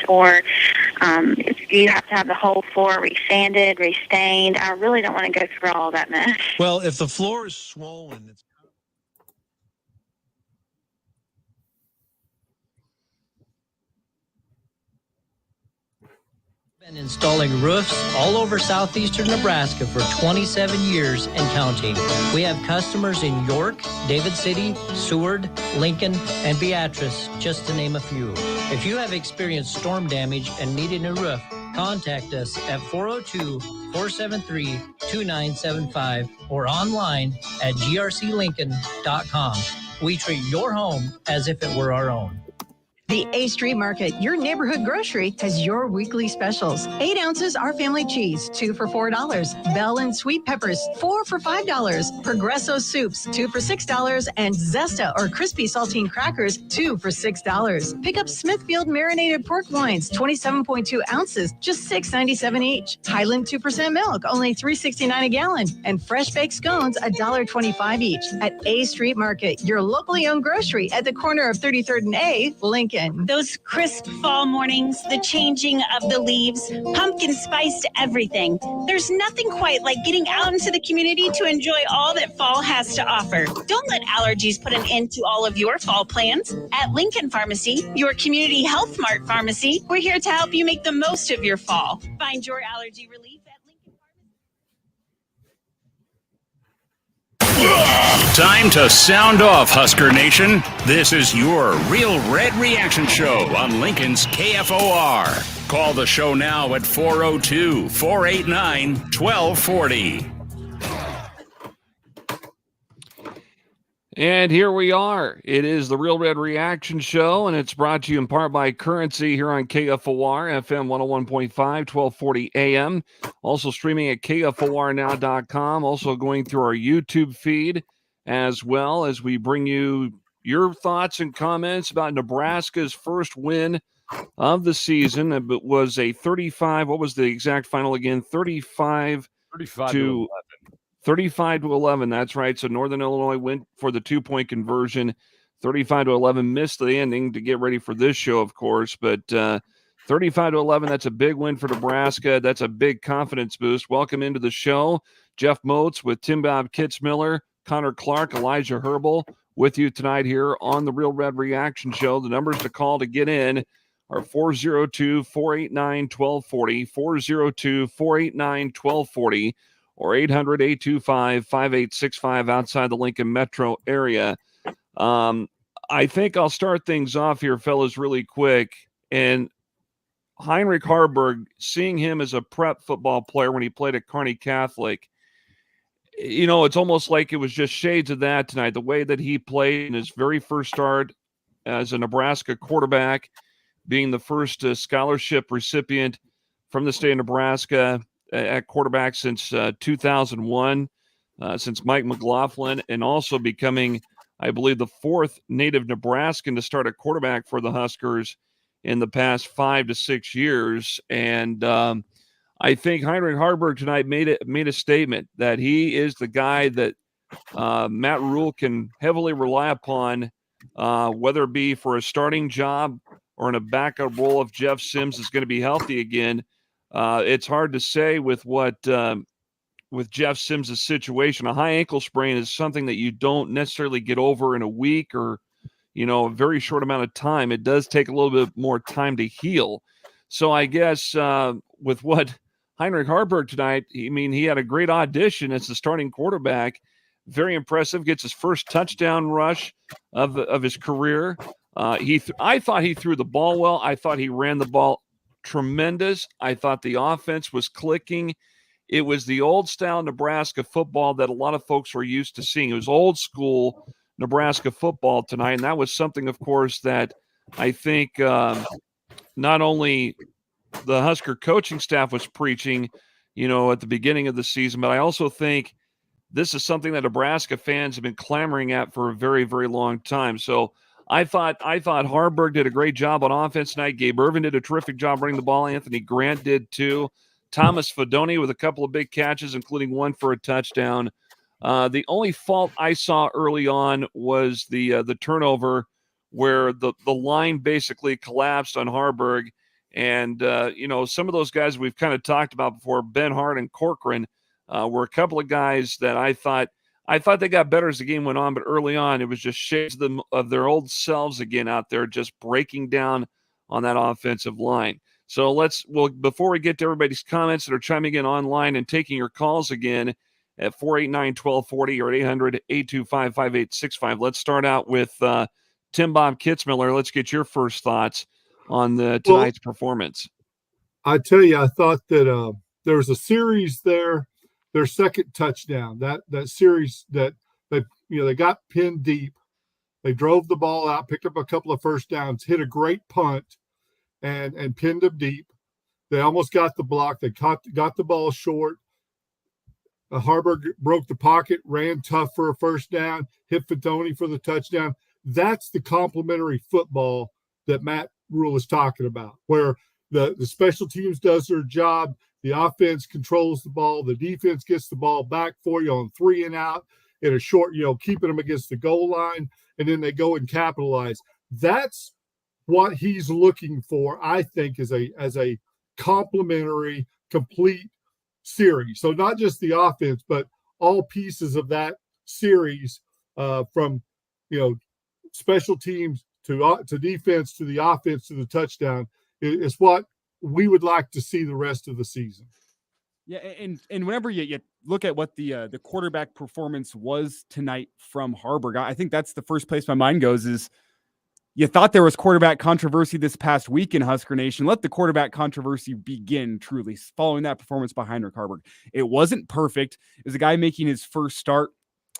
or if you have to have the whole floor resanded, restained. I really don't want to go through all that mess. Well, if the floor is swollen, it's been installing roofs all over southeastern Nebraska for 27 years and counting. We have customers in York, David City, Seward, Lincoln, and Beatrice, just to name a few. If you have experienced storm damage and need a new roof, contact us at 402-473-2975 or online at grclincoln.com. We treat your home as if it were our own. The A Street Market, your neighborhood grocery, has your weekly specials. 8 ounces Our Family cheese, 2 for $4. Bell and sweet peppers, 4 for $5. Progresso soups, 2 for $6. And Zesta or crispy saltine crackers, 2 for $6. Pick up Smithfield marinated pork loins, 27.2 ounces, just $6.97 each. Highland 2% milk, only $3.69 a gallon. And fresh baked scones, $1.25 each. At A Street Market, your locally owned grocery at the corner of 33rd and A, Lincoln. Those crisp fall mornings, the changing of the leaves, pumpkin spiced everything. There's nothing quite like getting out into the community to enjoy all that fall has to offer. Don't let allergies put an end to all of your fall plans. At Lincoln Pharmacy, your community health mart pharmacy, we're here to help you make the most of your fall. Find your allergy relief at Lincoln Pharmacy. Time to sound off, Husker Nation. This is your Real Red Reaction Show on Lincoln's KFOR. Call the show now at 402-489-1240. And here we are. It is the Real Red Reaction Show, and it's brought to you in part by Currency here on KFOR, FM 101.5, 1240 AM. Also streaming at KFORnow.com. Also going through our YouTube feed, as well as we bring you your thoughts and comments about Nebraska's first win of the season. It was a 35, what was the exact final again? 35 to 11. That's right. So Northern Illinois went for the 2-point conversion. 35 to 11, missed the ending to get ready for this show, of course. But 35 to 11, that's a big win for Nebraska. That's a big confidence boost. Welcome into the show. Jeff Moats with Tim Bob Kitzmiller, Connor Clark, Elijah Herbal with you tonight here on the Real Red Reaction Show. The numbers to call to get in are 402-489-1240, 402-489-1240, or 800-825-5865 outside the Lincoln metro area. I think I'll start things off here, fellas, really quick. And Heinrich Harburg, seeing him as a prep football player when he played at Kearney Catholic, you know, it's almost like it was just shades of that tonight. The way that he played in his very first start as a Nebraska quarterback, being the first scholarship recipient from the state of Nebraska at quarterback since 2001, since Mike McLaughlin, and also becoming, I believe, the fourth native Nebraskan to start at quarterback for the Huskers in the past 5 to 6 years. And I think Heinrich Harburg tonight made a statement that he is the guy that Matt Rule can heavily rely upon, whether it be for a starting job or in a backup role if Jeff Sims is going to be healthy again. It's hard to say with Jeff Sims' situation. A high ankle sprain is something that you don't necessarily get over in a week or, you know, a very short amount of time. It does take a little bit more time to heal. So I guess with what Heinrich Harburg tonight, he had a great audition as the starting quarterback. Very impressive. Gets his first touchdown rush of his career. I thought he threw the ball well. I thought he ran the ball tremendous. I thought the offense was clicking. It was the old style Nebraska football that a lot of folks were used to seeing. It was old school Nebraska football tonight. And that was something, of course, that I think not only the Husker coaching staff was preaching, you know, at the beginning of the season, but I also think this is something that Nebraska fans have been clamoring at for a very, very long time. So I thought Harburg did a great job on offense tonight. Gabe Irvin did a terrific job running the ball. Anthony Grant did too. Thomas Fedoni with a couple of big catches, including one for a touchdown. The only fault I saw early on was the turnover where the line basically collapsed on Harburg. And, some of those guys we've kind of talked about before, Ben Hart and Corcoran, were a couple of guys that I thought they got better as the game went on, but early on it was just shades of their old selves again out there, just breaking down on that offensive line. So before we get to everybody's comments that are chiming in online and taking your calls again at 489-1240 or 800-825-5865, let's start out with Tim Bob Kitzmiller. Let's get your first thoughts on tonight's performance. I tell you, I thought that there was a series there, their second touchdown, that series that they got pinned deep. They drove the ball out, picked up a couple of first downs, hit a great punt, and pinned them deep. They almost got the block. They got the ball short. Harburg broke the pocket, ran tough for a first down, hit Fedoni for the touchdown. That's the complementary football that Matt Rule is talking about, where the special teams does their job, the offense controls the ball, the defense gets the ball back for you on 3 and out in a short, keeping them against the goal line, and then they go and capitalize. That's what he's looking for, I think, as a complementary, complete series. So not just the offense, but all pieces of that series, from special teams to defense, to the offense, to the touchdown, is what we would like to see the rest of the season. Yeah, and whenever you look at what the quarterback performance was tonight from Harburg, I think that's the first place my mind goes is you thought there was quarterback controversy this past week in Husker Nation. Let the quarterback controversy begin truly following that performance by Heinrich Harburg. It wasn't perfect. It was a guy making his first start.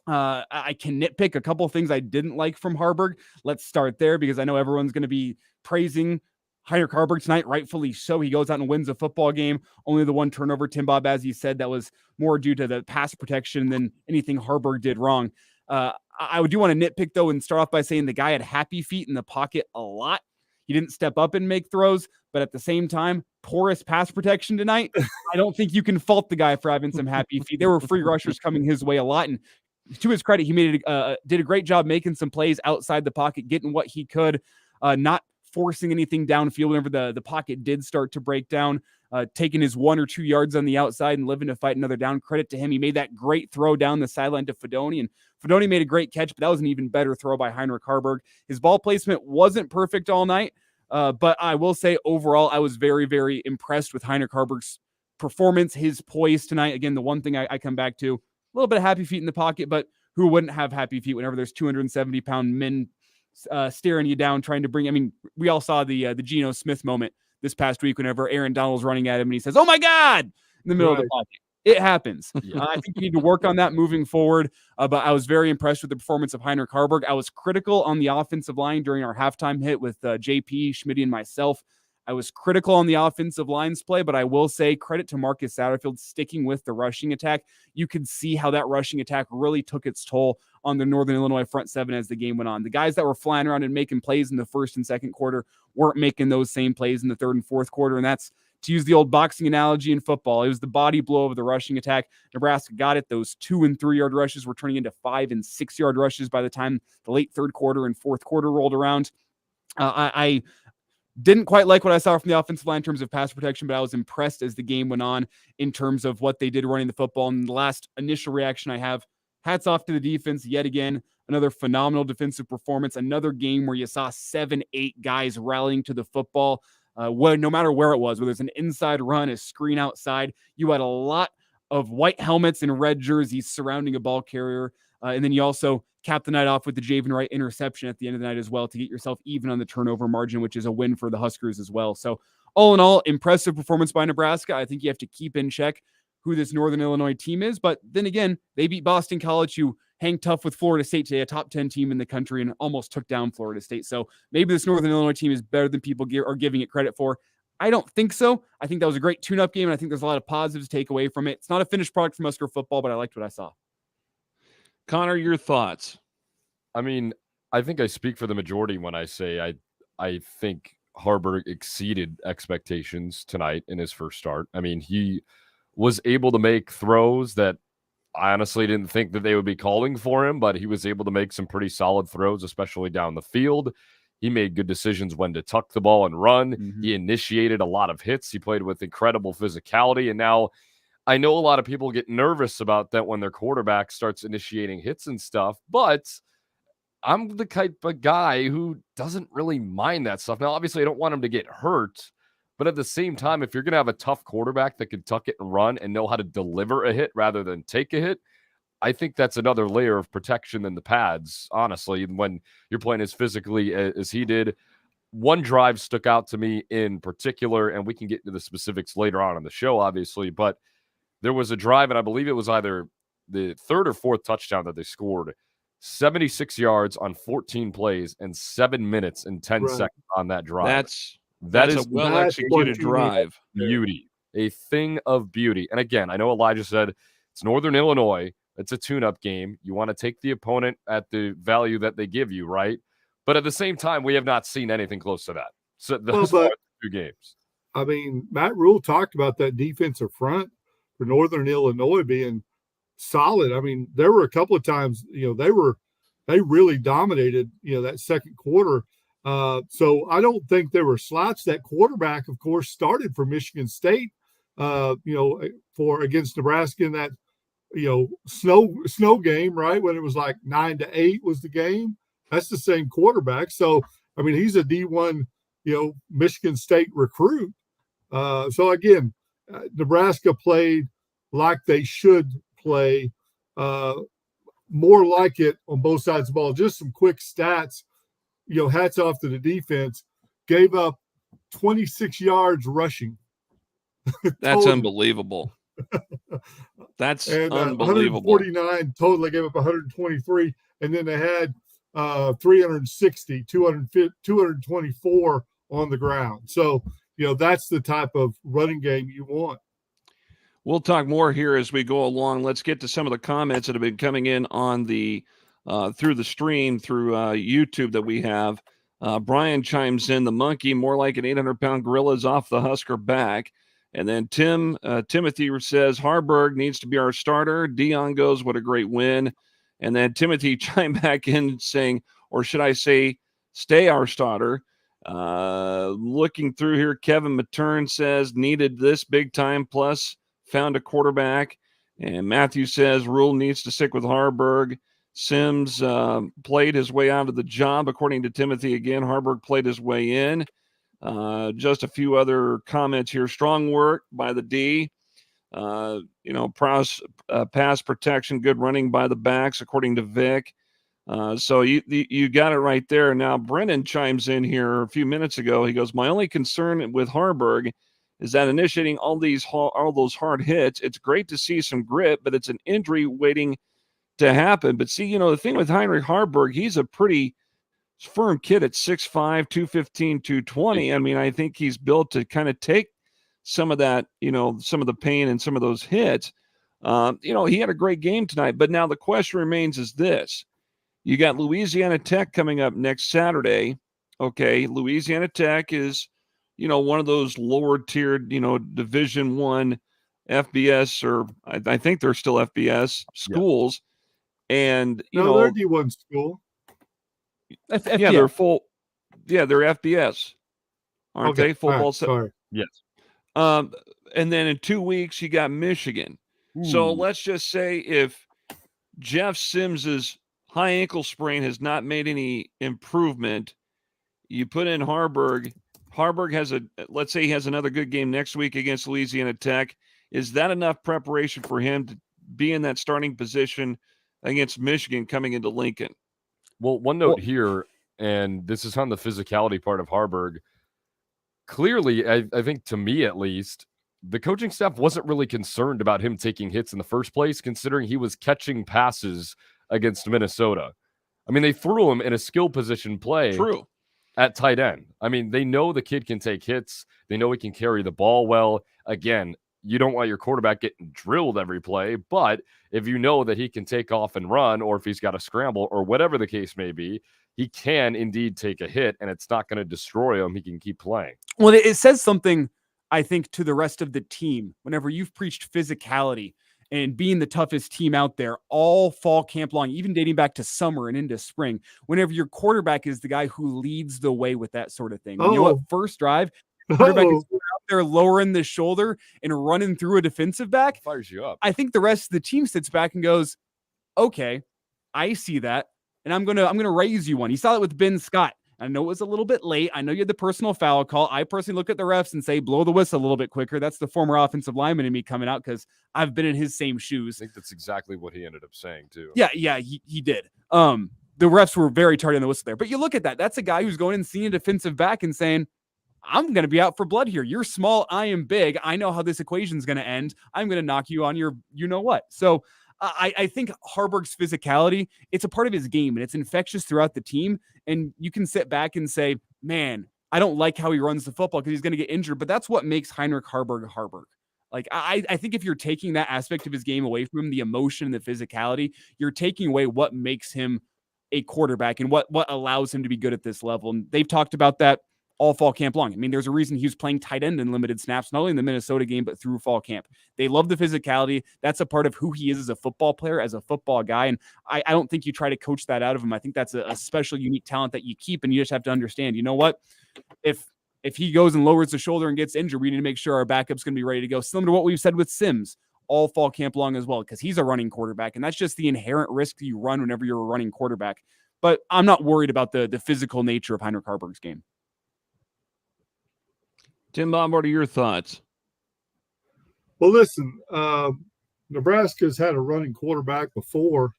I can nitpick a couple of things I didn't like from Harburg. Let's start there because I know everyone's going to be praising Heinrich Harburg tonight, rightfully so. He goes out and wins a football game. Only the one turnover, Tim Bob, as he said, that was more due to the pass protection than anything Harburg did wrong. I do want to nitpick, though, and start off by saying the guy had happy feet in the pocket a lot. He didn't step up and make throws, but at the same time, porous pass protection tonight. I don't think you can fault the guy for having some happy feet. There were free rushers coming his way a lot, and to his credit, he did a great job making some plays outside the pocket, getting what he could, not forcing anything downfield whenever the pocket did start to break down, taking his 1 or 2 yards on the outside and living to fight another down. Credit to him. He made that great throw down the sideline to Fedoni, and Fedoni made a great catch, but that was an even better throw by Heinrich Harburg. His ball placement wasn't perfect all night, but I will say overall, I was very, very impressed with Heinrich Harburg's performance, his poise tonight. Again, the one thing I come back to, a little bit of happy feet in the pocket, but who wouldn't have happy feet whenever there's 270-pound men staring you down, trying to bring. I mean, we all saw the Geno Smith moment this past week whenever Aaron Donald's running at him and he says, "Oh my God," in the middle of the pocket. It happens. I think you need to work on that moving forward. But I was very impressed with the performance of Heinrich Harburg. I was critical on the offensive line during our halftime hit with JP, Schmitty, and myself. I was critical on the offensive line's play, but I will say credit to Marcus Satterfield sticking with the rushing attack. You could see how that rushing attack really took its toll on the Northern Illinois front seven as the game went on. The guys that were flying around and making plays in the first and second quarter weren't making those same plays in the third and fourth quarter, and that's, to use the old boxing analogy in football, it was the body blow of the rushing attack. Nebraska got it. Those 2 and 3 yard rushes were turning into 5 and 6 yard rushes by the time the late third quarter and fourth quarter rolled around. I didn't quite like what I saw from the offensive line in terms of pass protection, but I was impressed as the game went on in terms of what they did running the football. And the last initial reaction I have, hats off to the defense yet again. Another phenomenal defensive performance. Another game where you saw 7-8 guys rallying to the football. No matter where it was, whether it's an inside run, a screen outside, you had a lot of white helmets and red jerseys surrounding a ball carrier. And then you also cap the night off with the Javen Wright interception at the end of the night as well to get yourself even on the turnover margin, which is a win for the Huskers as well. So all in all, impressive performance by Nebraska. I think you have to keep in check who this Northern Illinois team is. But then again, they beat Boston College, who hang tough with Florida State today, a top 10 team in the country, and almost took down Florida State. So maybe this Northern Illinois team is better than people are giving it credit for. I don't think so. I think that was a great tune-up game, and I think there's a lot of positives to take away from it. It's not a finished product from Husker football, but I liked what I saw. Connor, your thoughts? I mean, I think I speak for the majority when I say I think Harburg exceeded expectations tonight in his first start. I mean, he was able to make throws that I honestly didn't think that they would be calling for him, but he was able to make some pretty solid throws, especially down the field. He made good decisions when to tuck the ball and run. Mhm. He initiated a lot of hits. He played with incredible physicality. And now I know a lot of people get nervous about that when their quarterback starts initiating hits and stuff, but I'm the type of guy who doesn't really mind that stuff. Now, obviously, I don't want him to get hurt, but at the same time, if you're going to have a tough quarterback that can tuck it and run and know how to deliver a hit rather than take a hit, I think that's another layer of protection than the pads, honestly, when you're playing as physically as he did. One drive stuck out to me in particular, and we can get into the specifics later on in the show, obviously, but there was a drive, and I believe it was either the third or fourth touchdown that they scored, 76 yards on 14 plays and 7 minutes and 10 Right. seconds on that drive. That is is a well-executed drive. beauty, a thing of beauty. And again, I know Elijah said it's Northern Illinois. It's a tune-up game. You want to take the opponent at the value that they give you, right? But at the same time, we have not seen anything close to that. So those are 2 games. I mean, Matt Rule talked about that defensive front for Northern Illinois being solid. I mean, there were a couple of times, they really dominated, that second quarter. So I don't think there were slouch. That quarterback, of course, started for Michigan State, for against Nebraska in that, snow game, right? When it was like 9-8 was the game. That's the same quarterback. So, I mean, he's a D1, Michigan State recruit. So again, Nebraska played like they should play, more like it on both sides of the ball. Just some quick stats, hats off to the defense. Gave up 26 yards rushing. That's unbelievable. That's unbelievable. 149 total. They gave up 123, and then they had 360, 224 on the ground. So, that's the type of running game you want. We'll talk more here as we go along. Let's get to some of the comments that have been coming in on the through the stream, through YouTube that we have. Brian chimes in, the monkey, more like an 800-pound gorilla, is off the Husker back. And then Timothy says, Harburg needs to be our starter. Dion goes, what a great win. And then Timothy chimed back in saying, or should I say, stay our starter. Looking through here, Kevin Matern says, needed this big time, plus found a quarterback. And Matthew says, Rule needs to stick with Harburg. Sims played his way out of the job, according to Timothy again. Harburg played his way in. Just a few other comments here. Strong work by the D. Pass protection, good running by the backs, according to Vic. So you got it right there. Now, Brennan chimes in here a few minutes ago. He goes, my only concern with Harburg is that initiating all those hard hits, it's great to see some grit, but it's an injury waiting to happen. But see, the thing with Heinrich Harburg, he's a pretty firm kid at 6'5", 215, 220. I mean, I think he's built to kind of take some of that, some of the pain and some of those hits. He had a great game tonight. But now the question remains is this. You got Louisiana Tech coming up next Saturday. Okay, Louisiana Tech is, one of those lower tiered, Division I FBS, or I think they're still FBS schools. Yeah. And, they're D1 school. Yeah, they're full. Yeah, they're FBS. Aren't they? Football. Right, sorry. Yes. And then in 2 weeks, you got Michigan. Ooh. So let's just say if Jeff Sims's high ankle sprain has not made any improvement, you put in Harburg. Harburg let's say he has another good game next week against Louisiana Tech. Is that enough preparation for him to be in that starting position against Michigan coming into Lincoln? Well, one note here, and this is on the physicality part of Harburg. Clearly, I think to me at least, the coaching staff wasn't really concerned about him taking hits in the first place, considering he was catching passes against Minnesota. I mean, they threw him in a skill position play. True. At tight end. I mean, they know the kid can take hits. They know he can carry the ball well. Again, you don't want your quarterback getting drilled every play, but if you know that he can take off and run, or if he's got a scramble or whatever the case may be, he can indeed take a hit, and it's not going to destroy him. He can keep playing. Well, it says something, I think, to the rest of the team whenever you've preached physicality and being the toughest team out there all fall camp long, even dating back to summer and into spring, whenever your quarterback is the guy who leads the way with that sort of thing. You know what? First drive, quarterback is out there lowering the shoulder and running through a defensive back. Fires you up. I think the rest of the team sits back and goes, okay, I see that. And I'm gonna raise you one. You saw it with Ben Scott. I know it was a little bit late. I know you had the personal foul call. I personally look at the refs and say, blow the whistle a little bit quicker. That's the former offensive lineman in me coming out because I've been in his same shoes. I think that's exactly what he ended up saying too. Yeah, he did. The refs were very tardy on the whistle there. But you look at that. That's a guy who's going and seeing a defensive back and saying, I'm going to be out for blood here. You're small. I am big. I know how this equation is going to end. I'm going to knock you on your you-know-what. So I think Harburg's physicality, it's a part of his game, and it's infectious throughout the team. And you can sit back and say, man, I don't like how he runs the football because he's going to get injured. But that's what makes Heinrich Harburg Harburg. Like, I think if you're taking that aspect of his game away from him, the emotion, the physicality, you're taking away what makes him a quarterback and what allows him to be good at this level. And they've talked about that all fall camp long. I mean, there's a reason he was playing tight end in limited snaps, not only in the Minnesota game, but through fall camp. They love the physicality. That's a part of who he is as a football player, as a football guy. And I don't think you try to coach that out of him. I think that's a special, unique talent that you keep, and you just have to understand, you know what? If he goes and lowers the shoulder and gets injured, we need to make sure our backup's going to be ready to go. Similar to what we've said with Sims all fall camp long as well, because he's a running quarterback, and that's just the inherent risk you run whenever you're a running quarterback. But I'm not worried about the physical nature of Heinrich Harburg's game. Tim Bob, what are your thoughts? Well, listen, Nebraska's had a running quarterback before,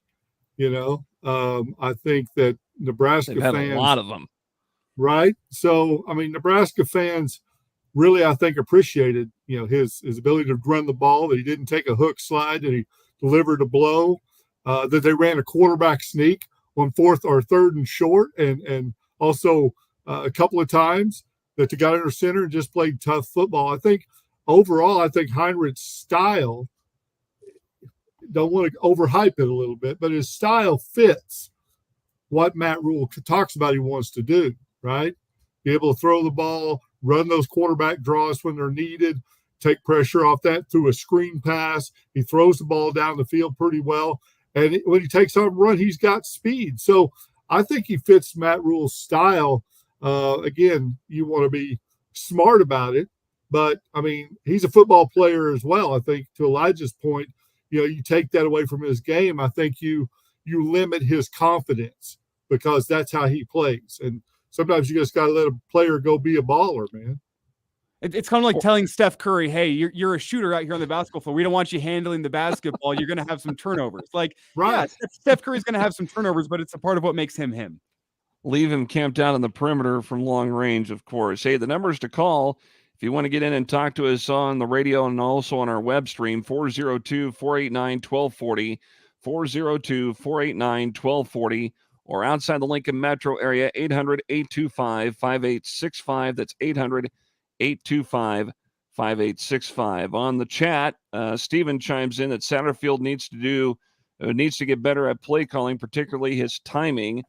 you know. I think that Nebraska They've had fans, a lot of them. Right? So, I mean, Nebraska fans really, I think, appreciated, you know, his ability to run the ball, that he didn't take a hook slide, that he delivered a blow, that they ran a quarterback sneak on fourth or third and short, and also a couple of times that they got under center and just played tough football. I think overall, Heinrich's style, don't want to overhype it a little bit, but his style fits what Matt Rule talks about he wants to do, right? Be able to throw the ball, run those quarterback draws when they're needed, take pressure off that through a screen pass. He throws the ball down the field pretty well. And when he takes on a run, he's got speed. So I think he fits Matt Rule's style. Again, you want to be smart about it, but I mean, he's a football player as well. I think to Elijah's point, you know, you take that away from his game. I think you limit his confidence because that's how he plays. And sometimes you just got to let a player go be a baller, man. It's kind of like telling Steph Curry, hey, you're a shooter out here on the basketball floor. We don't want you handling the basketball. You're going to have some turnovers. Like, right. Yeah, Steph Curry's going to have some turnovers, but it's a part of what makes him him. Leave him camped out on the perimeter from long range, of course. Hey, the numbers to call if you want to get in and talk to us on the radio and also on our web stream, 402-489-1240, 402-489-1240, or outside the Lincoln metro area, 800-825-5865. That's 800-825-5865. On the chat, Stephen chimes in that Satterfield needs to get better at play calling, particularly his timing.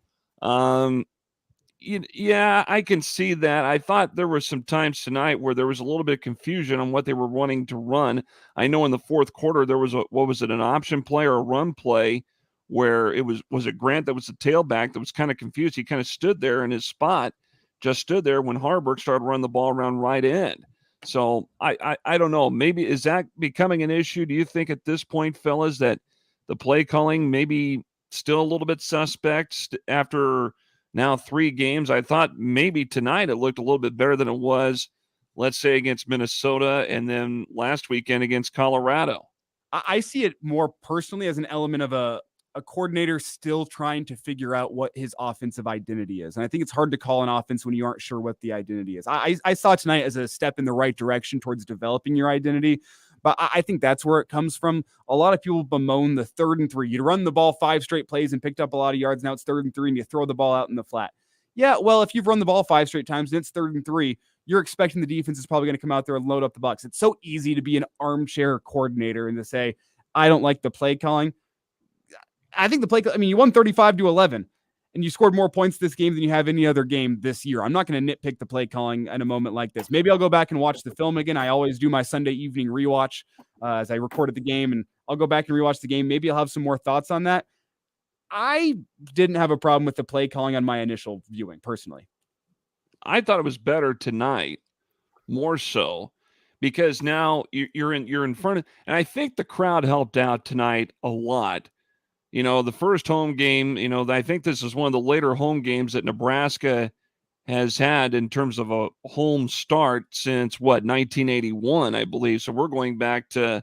Yeah, I can see that. I thought there were some times tonight where there was a little bit of confusion on what they were wanting to run. I know in the fourth quarter there was an option play or a run play where it was it Grant that was the tailback that was kind of confused. He kind of stood there in his spot, just stood there when Harburg started running the ball around right end. So I don't know. Maybe is that becoming an issue? Do you think at this point, fellas, that the play calling maybe still a little bit suspect after now 3 games? I thought maybe tonight it looked a little bit better than it was, let's say, against Minnesota and then last weekend against Colorado. I see it more personally as an element of a coordinator still trying to figure out what his offensive identity is. And I think it's hard to call an offense when you aren't sure what the identity is. I saw tonight as a step in the right direction towards developing your identity. But I think that's where it comes from. A lot of people bemoan the 3rd and 3. You run the ball 5 straight plays and picked up a lot of yards. Now it's 3rd and 3 and you throw the ball out in the flat. Yeah, well, if you've run the ball 5 straight times and it's 3rd and 3, you're expecting the defense is probably going to come out there and load up the box. It's so easy to be an armchair coordinator and to say, I don't like the play calling. I think you won 35-11. And you scored more points this game than you have any other game this year. I'm not going to nitpick the play calling in a moment like this. Maybe I'll go back and watch the film again. I always do my Sunday evening rewatch as I recorded the game, and I'll go back and rewatch the game. Maybe I'll have some more thoughts on that. I didn't have a problem with the play calling on my initial viewing, personally. I thought it was better tonight, more so, because now you're in front of, and I think the crowd helped out tonight a lot. The first home game, I think this is one of the later home games that Nebraska has had in terms of a home start since 1981, I believe. So we're going back to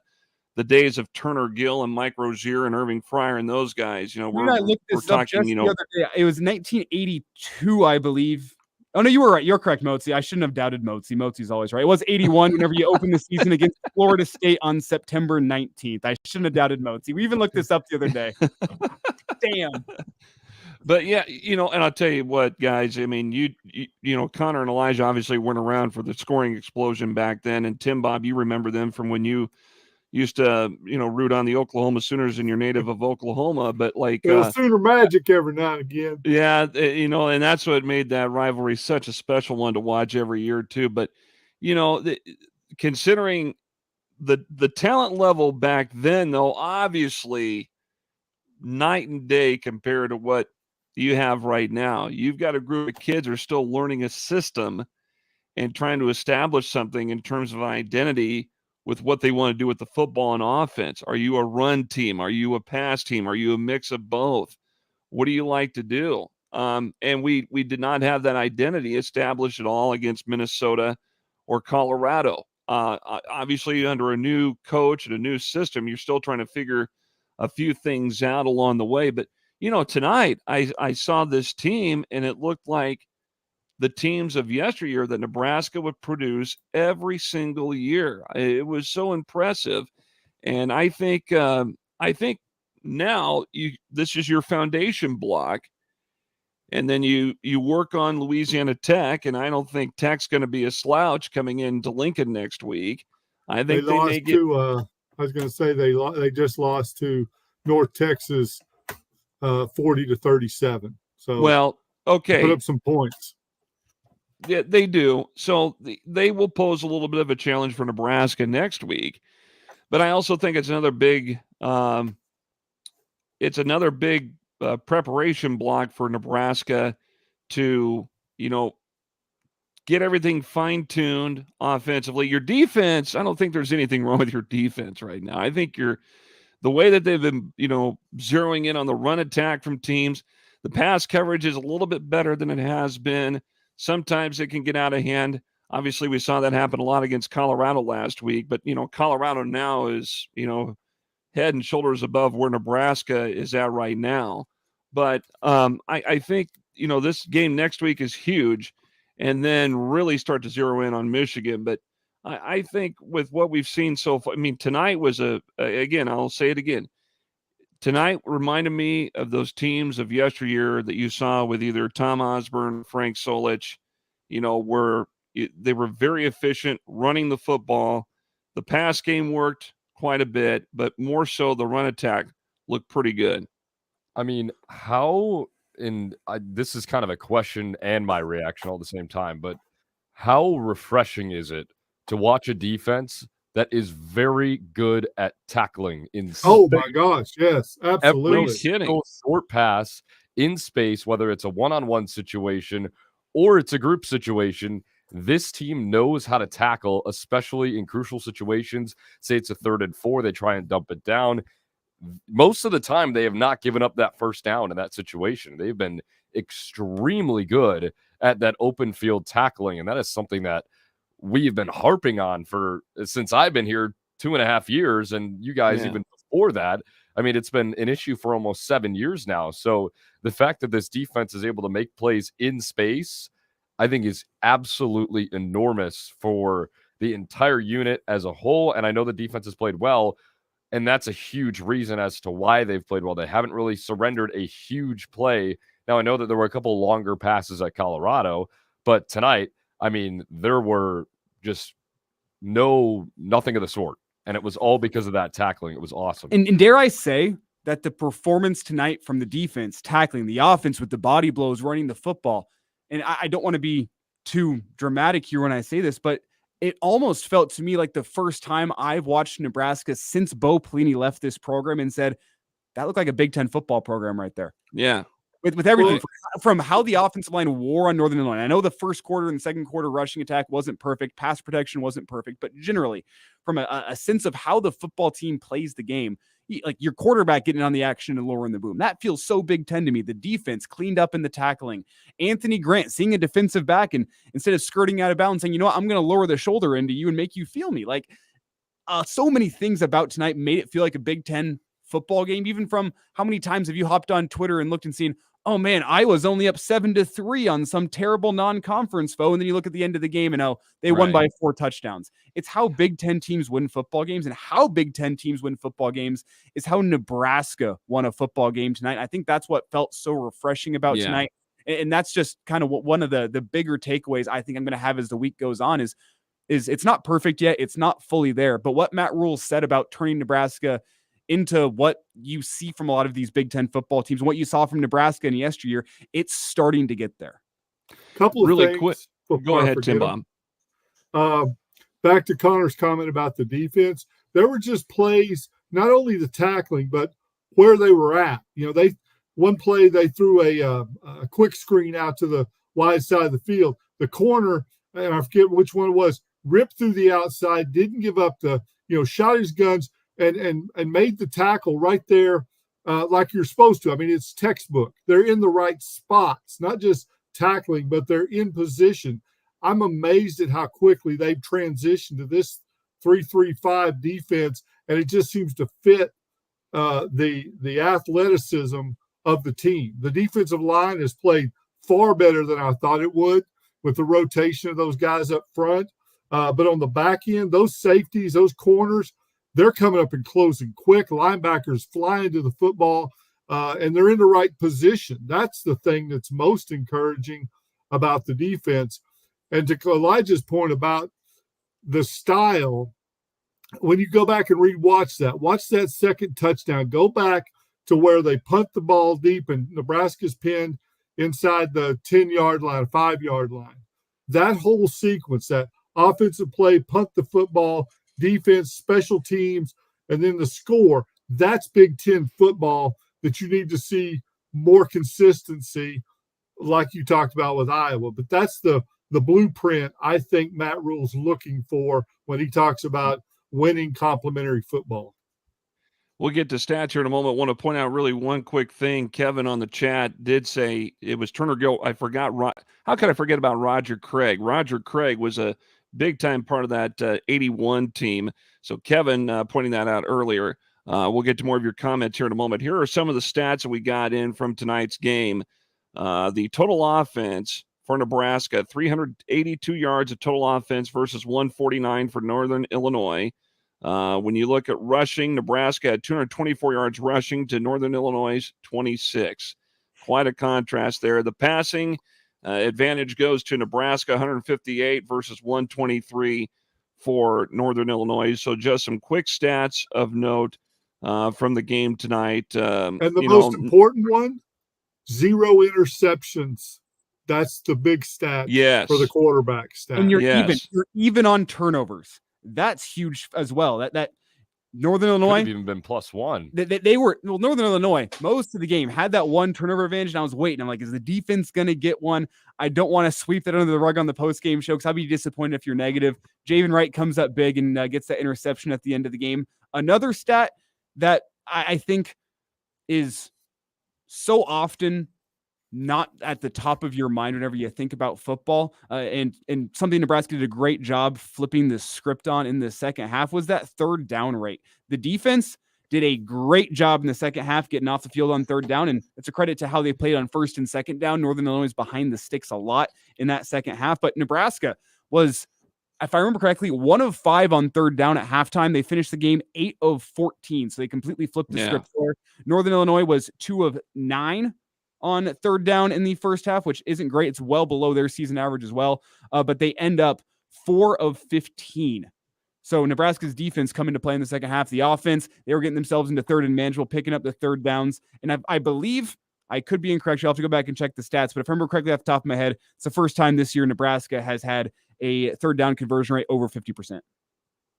the days of Turner Gill and Mike Rozier and Irving Fryer and those guys. I looked this up just the other day. It was 1982, I believe. Oh, no, you were right. You're correct, Motzi. I shouldn't have doubted Motzi. Motzi's always right. It was 81 whenever you opened the season against Florida State on September 19th. I shouldn't have doubted Motzi. We even looked this up the other day. Damn. But yeah, and I'll tell you what, guys, I mean, you Connor and Elijah obviously weren't around for the scoring explosion back then. And Tim, Bob, you remember them from when you used to, root on the Oklahoma Sooners in your native of Oklahoma, but Sooner Magic every now and again. Yeah. And that's what made that rivalry such a special one to watch every year too. But, considering the talent level back then, though, obviously night and day compared to what you have right now. You've got a group of kids who are still learning a system and trying to establish something in terms of identity with what they want to do with the football and offense. Are you a run team? Are you a pass team? Are you a mix of both? What do you like to do? And we did not have that identity established at all against Minnesota or Colorado. Obviously, under a new coach and a new system, you're still trying to figure a few things out along the way. But, tonight I saw this team, and it looked like the teams of yesteryear that Nebraska would produce every single year. It was so impressive. And I think now this is your foundation block. And then you work on Louisiana Tech, and I don't think Tech's going to be a slouch coming into Lincoln next week. I think they may get. I was going to say they just lost to North Texas 40-37. So well, okay, put up some points. Yeah, they do. So they will pose a little bit of a challenge for Nebraska next week. But I also think it's another big preparation block for Nebraska to, get everything fine-tuned offensively. Your defense, I don't think there's anything wrong with your defense right now. I think the way that they've been, zeroing in on the run attack from teams, the pass coverage is a little bit better than it has been. Sometimes it can get out of hand. Obviously, we saw that happen a lot against Colorado last week, but, Colorado now is, head and shoulders above where Nebraska is at right now. But I think, this game next week is huge, and then really start to zero in on Michigan. But I think with what we've seen so far, tonight was again, I'll say it again. Tonight reminded me of those teams of yesteryear that you saw with either Tom Osborne, Frank Solich, where they were very efficient running the football. The pass game worked quite a bit, but more so the run attack looked pretty good. This is kind of a question and my reaction all at the same time, but how refreshing is it to watch a defense that is very good at tackling in space? Oh my gosh, yes, absolutely. Every single short pass in space, whether it's a one-on-one situation or it's a group situation, this team knows how to tackle, especially in crucial situations. Say it's a 3rd and 4, they try and dump it down. Most of the time, they have not given up that first down in that situation. They've been extremely good at that open field tackling, and that is something that we've been harping on since I've been here 2.5 years, and you guys even before that. It's been an issue for almost 7 years now. So the fact that this defense is able to make plays in space, I think, is absolutely enormous for the entire unit as a whole. And I know the defense has played well, and that's a huge reason as to why they've played well. They haven't really surrendered a huge play. Now, I know that there were a couple longer passes at Colorado, but tonight, there were just nothing of the sort. And it was all because of that tackling. It was awesome. And dare I say that the performance tonight from the defense, tackling the offense with the body blows, running the football, and I don't want to be too dramatic here when I say this, but it almost felt to me like the first time I've watched Nebraska since Bo Pelini left this program and said, that looked like a Big Ten football program right there. Yeah. With everything from how the offensive line wore on Northern Illinois. I know the first quarter and second quarter rushing attack wasn't perfect. Pass protection wasn't perfect. But generally, from a sense of how the football team plays the game, like your quarterback getting on the action and lowering the boom, that feels so Big Ten to me. The defense cleaned up in the tackling. Anthony Grant seeing a defensive back and instead of skirting out of bounds saying, you know what, I'm going to lower the shoulder into you and make you feel me. Like so many things about tonight made it feel like a Big Ten football game, even from how many times have you hopped on Twitter and looked and seen, oh man, I was only up 7-3 on some terrible non-conference foe. And then you look at the end of the game and they won by 4 touchdowns. It's how Big Ten teams win football games, and how Big Ten teams win football games is how Nebraska won a football game tonight. I think that's what felt so refreshing about tonight. And that's just kind of what one of the bigger takeaways I think I'm going to have as the week goes on is it's not perfect yet. It's not fully there, but what Matt Rule said about turning Nebraska into what you see from a lot of these Big Ten football teams and what you saw from Nebraska in yesteryear, it's starting to get there. Couple of really things quick. Go ahead, Tim Bob. Back to Connor's comment about the defense. There were just plays, not only the tackling, but where they were at. You know, one play they threw a quick screen out to the wide side of the field. The corner, and I forget which one it was, ripped through the outside, didn't give up shot his guns, and made the tackle right there like you're supposed to. I mean, it's textbook. They're in the right spots, not just tackling, but they're in position. I'm amazed at how quickly they've transitioned to this 3-3-5 defense, and it just seems to fit the athleticism of the team. The defensive line has played far better than I thought it would with the rotation of those guys up front. But on the back end, those safeties, those corners, they're coming up and closing quick. Linebackers flying to the football, and they're in the right position. That's the thing that's most encouraging about the defense. And to Elijah's point about the style, when you go back and watch that second touchdown, go back to where they punt the ball deep and Nebraska's pinned inside the 10-yard line, 5-yard line. That whole sequence, that offensive play, punt the football, defense, special teams, and then the score, that's Big Ten football that you need to see more consistency like you talked about with Iowa. But that's the blueprint I think Matt Rule's looking for when he talks about winning complementary football. We'll get to stats here in a moment. I want to point out really one quick thing. Kevin on the chat did say it was Turner Gill. I forgot. How could I forget about Roger Craig? Roger Craig was a big-time part of that 81 team. So Kevin pointing that out earlier. We'll get to more of your comments here in a moment. Here are some of the stats that we got in from tonight's game. The total offense for Nebraska, 382 yards of total offense versus 149 for Northern Illinois. When you look at rushing, Nebraska had 224 yards rushing to Northern Illinois' 26. Quite a contrast there. The passing advantage goes to Nebraska, 158 versus 123 for Northern Illinois. So just some quick stats of note from the game tonight. And the most important one, 0 interceptions. That's the big stat for the quarterback stat. And you're even on turnovers. That's huge as well. That Northern Illinois could have even been +1. They were Northern Illinois most of the game had that one turnover advantage, and I was waiting. I'm like, is the defense going to get one? I don't want to sweep that under the rug on the post game show because I'll be disappointed if you're negative. Javen Wright comes up big and gets that interception at the end of the game. Another stat that I think is so often not at the top of your mind whenever you think about football, and something Nebraska did a great job flipping the script on in the second half was that third down rate. The defense did a great job in the second half getting off the field on third down, and it's a credit to how they played on first and second down. Northern Illinois is behind the sticks a lot in that second half, but Nebraska was, if I remember correctly, 1 of 5 on third down at halftime. They finished the game 8 of 14, so they completely flipped the script there. Northern Illinois was 2 of 9 on third down in the first half, which isn't great. It's well below their season average as well. But they end up 4 of 15. So Nebraska's defense come into play in the second half. The offense, they were getting themselves into third and manageable, picking up the third downs. And I believe, I could be incorrect. You'll have to go back and check the stats. But if I remember correctly off the top of my head, it's the first time this year Nebraska has had a third down conversion rate over 50%.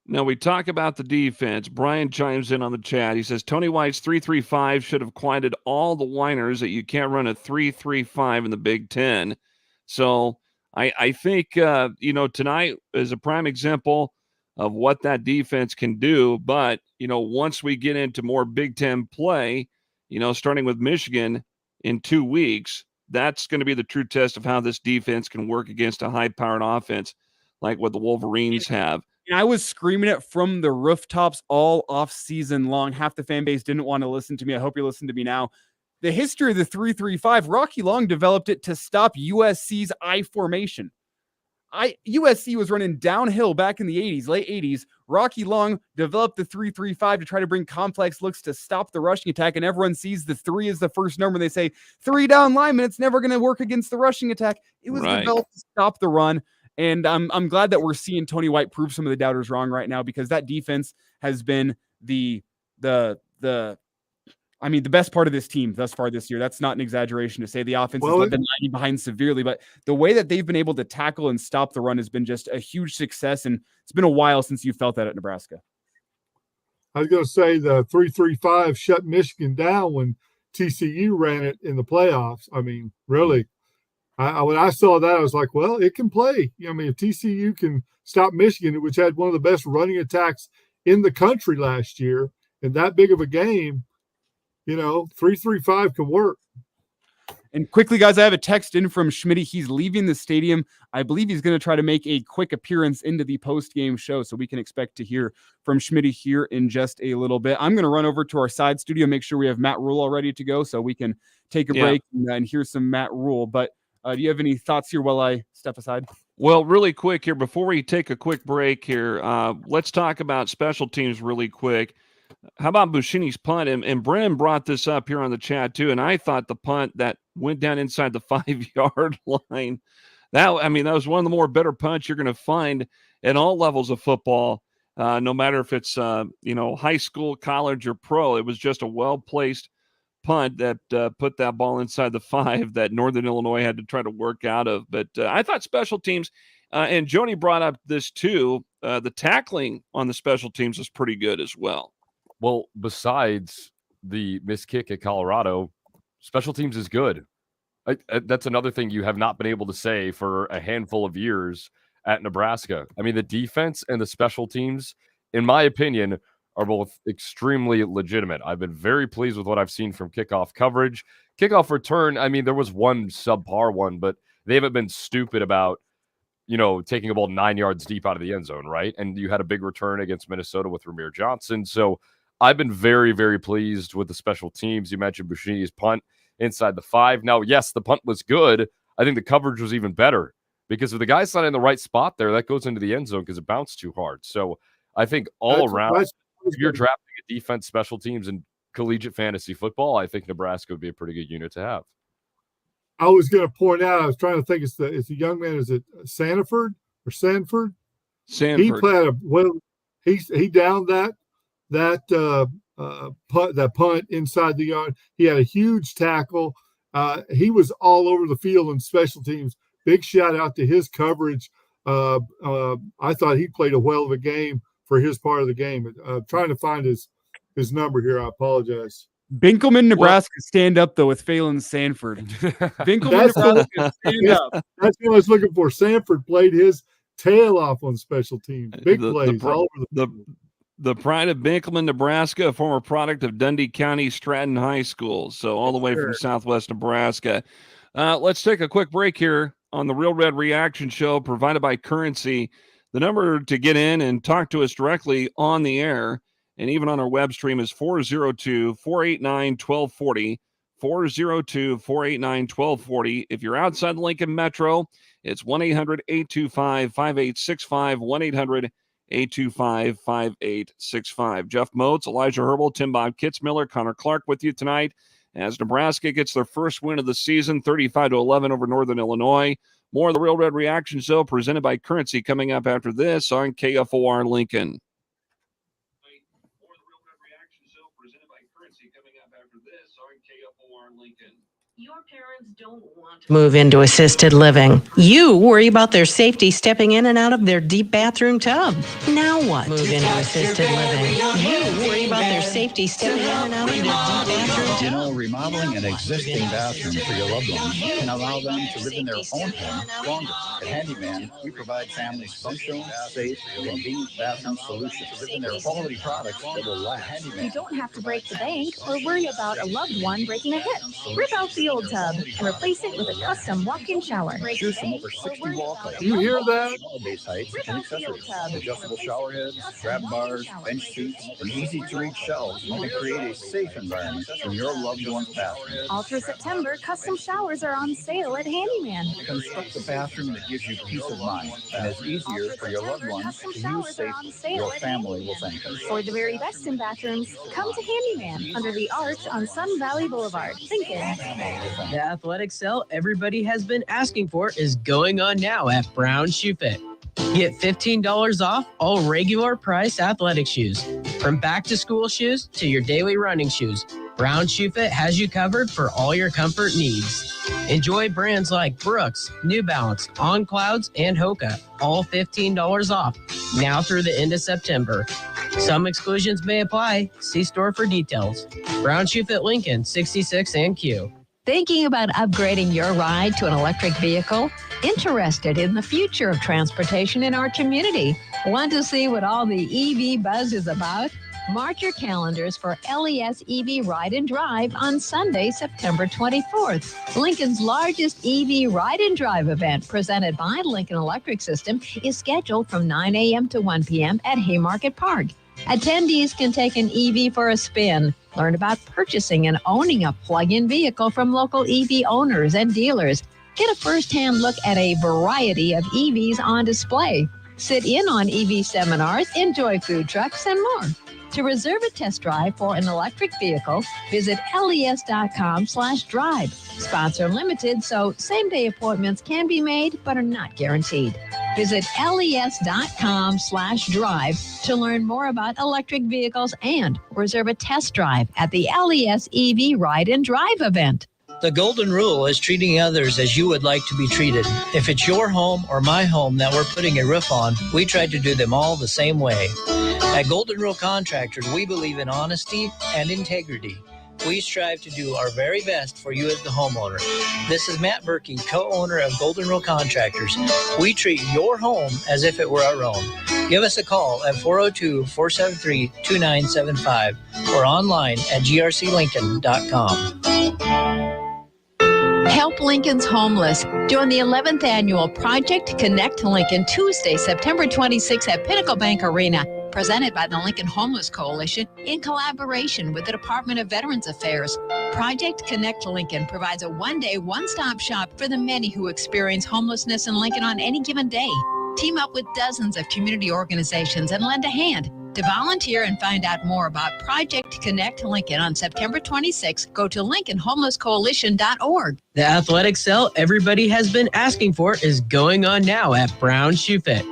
Now, we talk about the defense. Brian chimes in on the chat. He says, Tony White's 3-3-5 should have quieted all the whiners that you can't run a 3-3-5 in the Big Ten. So I think, tonight is a prime example of what that defense can do. But, once we get into more Big Ten play, starting with Michigan in 2 weeks, that's going to be the true test of how this defense can work against a high-powered offense like what the Wolverines have. And I was screaming it from the rooftops all off season long. Half the fan base didn't want to listen to me. I hope you listen to me now. The history of the 3-3-5, Rocky Long developed it to stop USC's I formation. USC was running downhill back in the 80s, late 80s. Rocky Long developed the 3-3-5 to try to bring complex looks to stop the rushing attack, and everyone sees the 3 as the first number. They say 3 down linemen, it's never going to work against the rushing attack. It was developed to stop the run. And I'm glad that we're seeing Tony White prove some of the doubters wrong right now, because that defense has been the best part of this team thus far this year. That's not an exaggeration to say. The offense has been lagging behind severely, but the way that they've been able to tackle and stop the run has been just a huge success. And it's been a while since you felt that at Nebraska. I was going to say the 3-3-5 shut Michigan down when TCU ran it in the playoffs. I mean, really. When I saw that, I was like, well, it can play. If TCU can stop Michigan, which had one of the best running attacks in the country last year, in that big of a game, 3-3-5 can work. And quickly, guys, I have a text in from Schmidt. He's leaving the stadium. I believe he's going to try to make a quick appearance into the post-game show, so we can expect to hear from Schmidt here in just a little bit. I'm going to run over to our side studio, make sure we have Matt Rule all ready to go, so we can take a break and hear some Matt Rule. But do you have any thoughts here while I step aside? Well, really quick here, before we take a quick break here, let's talk about special teams really quick. How about Bushini's punt? And Brennan brought this up here on the chat too, and I thought the punt that went down inside the 5-yard line, that was one of the more better punts you're going to find at all levels of football, no matter if it's high school, college, or pro. It was just a well-placed punt that put that ball inside the 5 that Northern Illinois had to try to work out of. But I thought special teams, and Joni brought up this too, the tackling on the special teams was pretty good as well. Well, besides the missed kick at Colorado, special teams is good. That's another thing you have not been able to say for a handful of years at Nebraska. The defense and the special teams, in my opinion, are both extremely legitimate. I've been very pleased with what I've seen from kickoff coverage. Kickoff return, there was one subpar one, but they haven't been stupid about, taking a ball 9 yards deep out of the end zone, right? And you had a big return against Minnesota with Ramir Johnson. So I've been very, very pleased with the special teams. You mentioned Bushini's punt inside the 5. Now, yes, the punt was good. I think the coverage was even better, because if the guy's not in the right spot there, that goes into the end zone because it bounced too hard. So I think around, if you're drafting a defense, special teams, and collegiate fantasy football, I think Nebraska would be a pretty good unit to have. I was going to point out, I was trying to think, it's the young man, is it Sanford or Sanford? Sanford. He played he downed that punt inside the yard. He had a huge tackle. He was all over the field in special teams. Big shout out to his coverage. I thought he played a whale of a game for his part of the game. Trying to find his number here. I apologize. Binkelman, Nebraska, stand up, though, with Phelan Sanford. Binkelman, Nebraska, stand up. That's what I was looking for. Sanford played his tail off on special teams. Big plays all over the field. The pride of Binkelman, Nebraska, a former product of Dundee County Stratton High School. So all the way from Southwest Nebraska. Let's take a quick break here on the Real Red Reaction Show provided by Currency. The number to get in and talk to us directly on the air and even on our web stream is 402-489-1240, 402-489-1240. If you're outside the Lincoln Metro, it's 1-800-825-5865, 1-800-825-5865. Jeff Moats, Elijah Herbal, Tim Bob Kitzmiller, Connor Clark with you tonight as Nebraska gets their first win of the season, 35-11 over Northern Illinois. More of the Real Red Reaction Show presented by Currency coming up after this on KFOR Lincoln. Your parents don't want to move into assisted living. You worry about their safety stepping in and out of their deep bathroom tub. Now what? Move into assisted living. You worry about their safety stepping in and out of their deep bathroom tub. You know, remodeling an existing bathroom for your loved ones can allow them to live in their own home longer. At Handyman, we provide families functional, safe, convenient bathroom solutions. Live in their quality products that will last. Handyman. You don't have to break the bank or worry about a loved one breaking a hip. Rip out the old tub and replace it with a custom walk-in shower. Choose from over 60 wall types. You hear that? Base heights and accessories. Adjustable shower heads, grab bars, bench seats, and easy-to-reach shelves can create a safe environment in your loved one's bathroom. All through September, custom showers are on sale at Handyman. Construct a bathroom that gives you peace of mind and is easier for your loved ones to use safely. Your family will thank you. For the very best in bathrooms, come to Handyman under the arch on Sun Valley Boulevard, Lincoln. The athletic sale everybody has been asking for is going on now at Brown Shoe Fit. Get $15 off all regular price athletic shoes. From back to school shoes to your daily running shoes, Brown Shoe Fit has you covered for all your comfort needs. Enjoy brands like Brooks, New Balance, On Clouds, and Hoka, all $15 off, now through the end of September. Some exclusions may apply. See store for details. Brown Shoe Fit Lincoln, 66 and Q. Thinking about upgrading your ride to an electric vehicle? Interested in the future of transportation in our community? Want to see what all the EV buzz is about? Mark your calendars for LES EV Ride and Drive on Sunday, September 24th. Lincoln's largest EV Ride and Drive event, presented by Lincoln Electric System, is scheduled from 9 a.m. to 1 p.m. at Haymarket Park. Attendees can take an EV for a spin, learn about purchasing and owning a plug-in vehicle from local EV owners and dealers, get a first-hand look at a variety of EVs on display, sit in on EV seminars, enjoy food trucks, and more. To reserve a test drive for an electric vehicle, visit les.com/drive. Sponsor limited, so same-day appointments can be made but are not guaranteed. Visit les.com/drive to learn more about electric vehicles and reserve a test drive at the LES EV Ride and Drive event. The golden rule is treating others as you would like to be treated. If it's your home or my home that we're putting a roof on, we try to do them all the same way. At Golden Rule Contractors, we believe in honesty and integrity. We strive to do our very best for you as the homeowner. This is Matt Berkey, co-owner of Golden Rule Contractors. We treat your home as if it were our own. Give us a call at 402-473-2975 or online at grclincoln.com. Help Lincoln's homeless. Join the 11th annual Project Connect Lincoln Tuesday, September 26th at Pinnacle Bank Arena, presented by the Lincoln Homeless Coalition in collaboration with the Department of Veterans Affairs. Project Connect Lincoln provides a one-day, one-stop shop for the many who experience homelessness in Lincoln on any given day. Team up with dozens of community organizations and lend a hand. To volunteer and find out more about Project Connect Lincoln on September 26th, go to lincolnhomelesscoalition.org. The athletic sale everybody has been asking for is going on now at Brown Shoe Fit.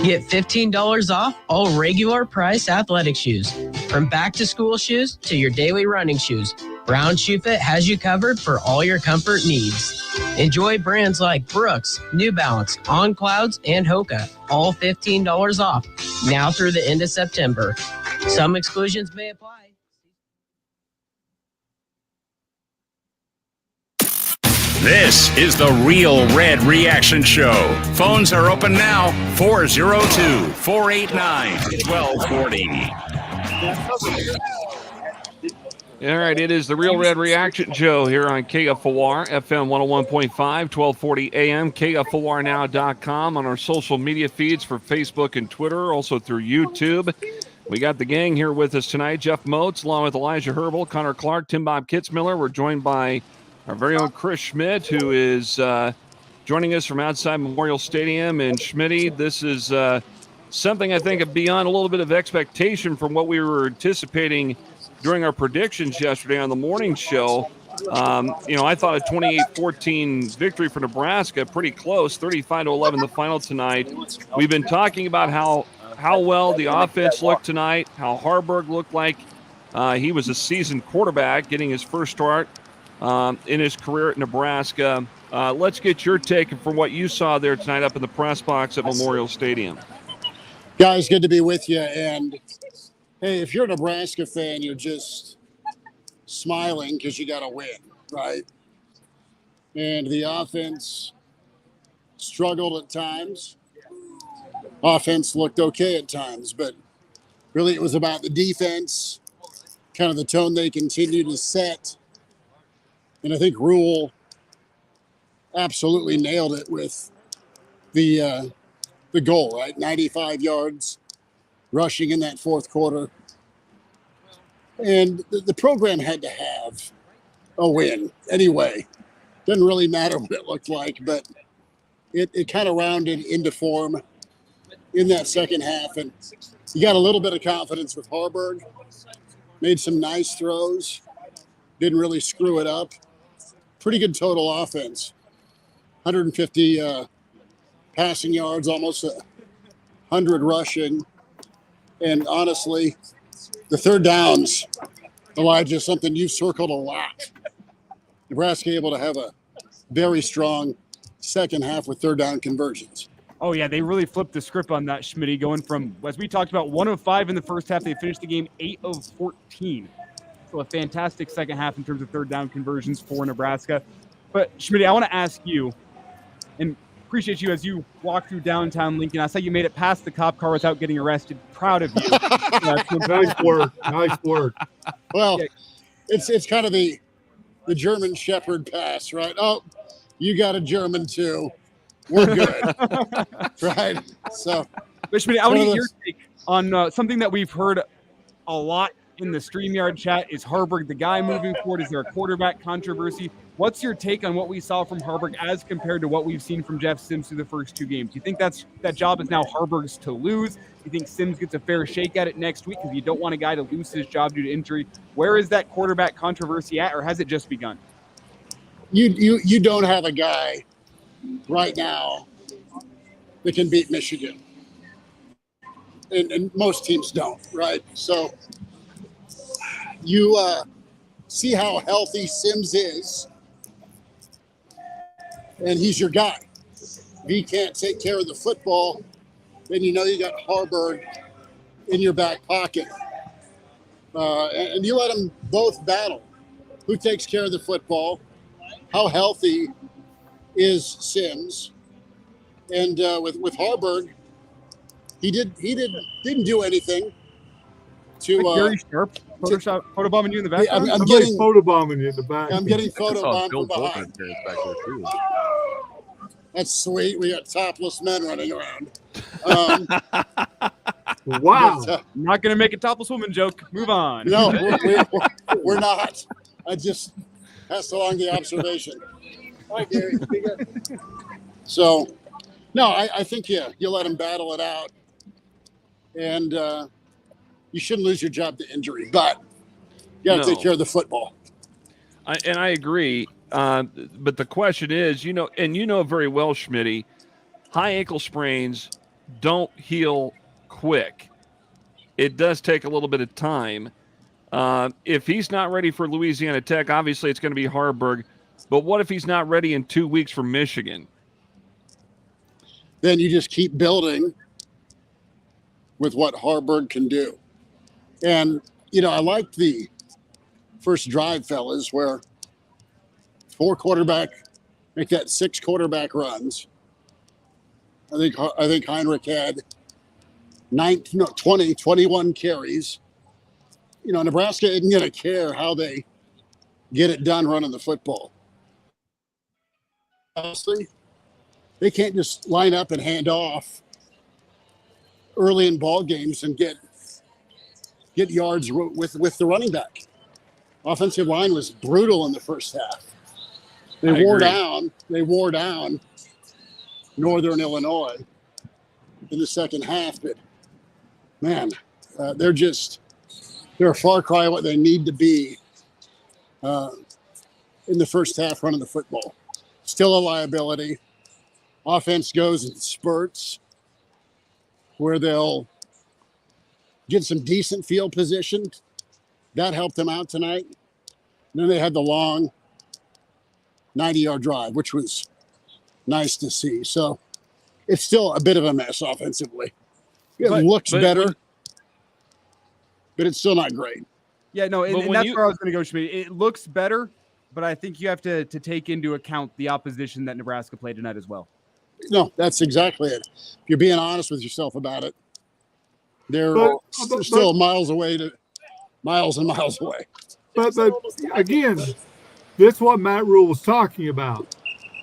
Get $15 off all regular price athletic shoes. From back to school shoes to your daily running shoes, Brown Shoe Fit has you covered for all your comfort needs. Enjoy brands like Brooks, New Balance, On Clouds, and Hoka, all $15 off, now through the end of September. Some exclusions may apply. This is the Real Red Reaction Show. Phones are open now, 402-489-1240. All right, it is the Real Red Reaction Show here on KFOR, FM 101.5, 1240 AM, KFORnow.com, on our social media feeds for Facebook and Twitter, also through YouTube. We got the gang here with us tonight, Jeff Moats, along with Elijah Herbal, Connor Clark, Tim Bob Kitzmiller. We're joined by our very own Chris Schmidt, who is joining us from outside Memorial Stadium. And Schmitty, this is something I think beyond a little bit of expectation from what we were anticipating during our predictions yesterday on the morning show. I thought a 28-14 victory for Nebraska, pretty close, 35-11 the final tonight. We've been talking about how well the offense looked tonight, how Harburg looked like he was a seasoned quarterback getting his first start in his career at Nebraska. Let's get your take from what you saw there tonight up in the press box at Memorial Stadium. Guys, good to be with you. And, hey, if you're a Nebraska fan, you're just smiling because you got to win, right? And the offense struggled at times. Offense looked okay at times, but really it was about the defense, kind of the tone they continue to set. And I think Rule absolutely nailed it with the goal, right? 95 yards rushing in that fourth quarter. And the program had to have a win anyway. Doesn't really matter what it looked like, but it kind of rounded into form in that second half. And you got a little bit of confidence with Harburg. Made some nice throws. Didn't really screw it up. Pretty good total offense. 150 passing yards, almost 100 rushing. And honestly, the third downs, Elijah, something you've circled a lot. Nebraska able to have a very strong second half with third down conversions. Oh, yeah, they really flipped the script on that, Schmitty, going from, as we talked about, 1 of 5 in the first half. They finished the game 8 of 14. So a fantastic second half in terms of third down conversions for Nebraska. But, Schmitty, I want to ask you, and appreciate you as you walk through downtown Lincoln. I saw you made it past the cop car without getting arrested. Proud of you. Nice work. Nice work. Well, it's kind of the German Shepherd pass, right? Oh, you got a German too. We're good. Right? So, Schmitty, I want to get your take on something that we've heard a lot in the StreamYard chat. Is Harburg the guy moving forward? Is there a quarterback controversy? What's your take on what we saw from Harburg as compared to what we've seen from Jeff Sims through the first 2 games? Do you think that job is now Harburg's to lose? Do you think Sims gets a fair shake at it next week because you don't want a guy to lose his job due to injury? Where is that quarterback controversy at, or has it just begun? You don't have a guy right now that can beat Michigan. And most teams don't, right? So you see how healthy Sims is, and he's your guy. If he can't take care of the football, then you know you got Harburg in your back pocket. And you let them both battle. Who takes care of the football? How healthy is Sims? And with Harburg, he didn't do anything to Gary Sharp photobombing you in the back. I'm getting photobombing you in the back. I'm getting photobombed from behind. That's sweet. We got topless men running around. Wow. But, I'm not going to make a topless woman joke. Move on. No, we're not. I just passed along the observation. Hi, Gary. So, no, I think you let him battle it out. And you shouldn't lose your job to injury, but you got to take care of the football. I agree. But the question is, and you know very well, Schmitty, high ankle sprains don't heal quick. It does take a little bit of time. If he's not ready for Louisiana Tech, obviously it's going to be Harburg. But what if he's not ready in 2 weeks for Michigan? Then you just keep building with what Harburg can do. And, I liked the first drive, fellas, where 4 quarterback, make that 6 quarterback runs. I think Heinrich had 21 carries. Nebraska isn't going to care how they get it done running the football. Honestly, they can't just line up and hand off early in ball games and get yards with the running back. Offensive line was brutal in the first half. They wore down Northern Illinois in the second half, but man, they're a far cry what they need to be in the first half running the football. Still a liability. Offense goes in spurts where they'll get some decent field position. That helped them out tonight. And then they had the long 90-yard drive, which was nice to see. So it's still a bit of a mess offensively. It looks better, but it's still not great. Yeah, no, and that's where I was going to go, Schmidt. It looks better, but I think you have to take into account the opposition that Nebraska played tonight as well. No, that's exactly it. If you're being honest with yourself about it, they're still miles and miles away. But again, that's what Matt Rule was talking about.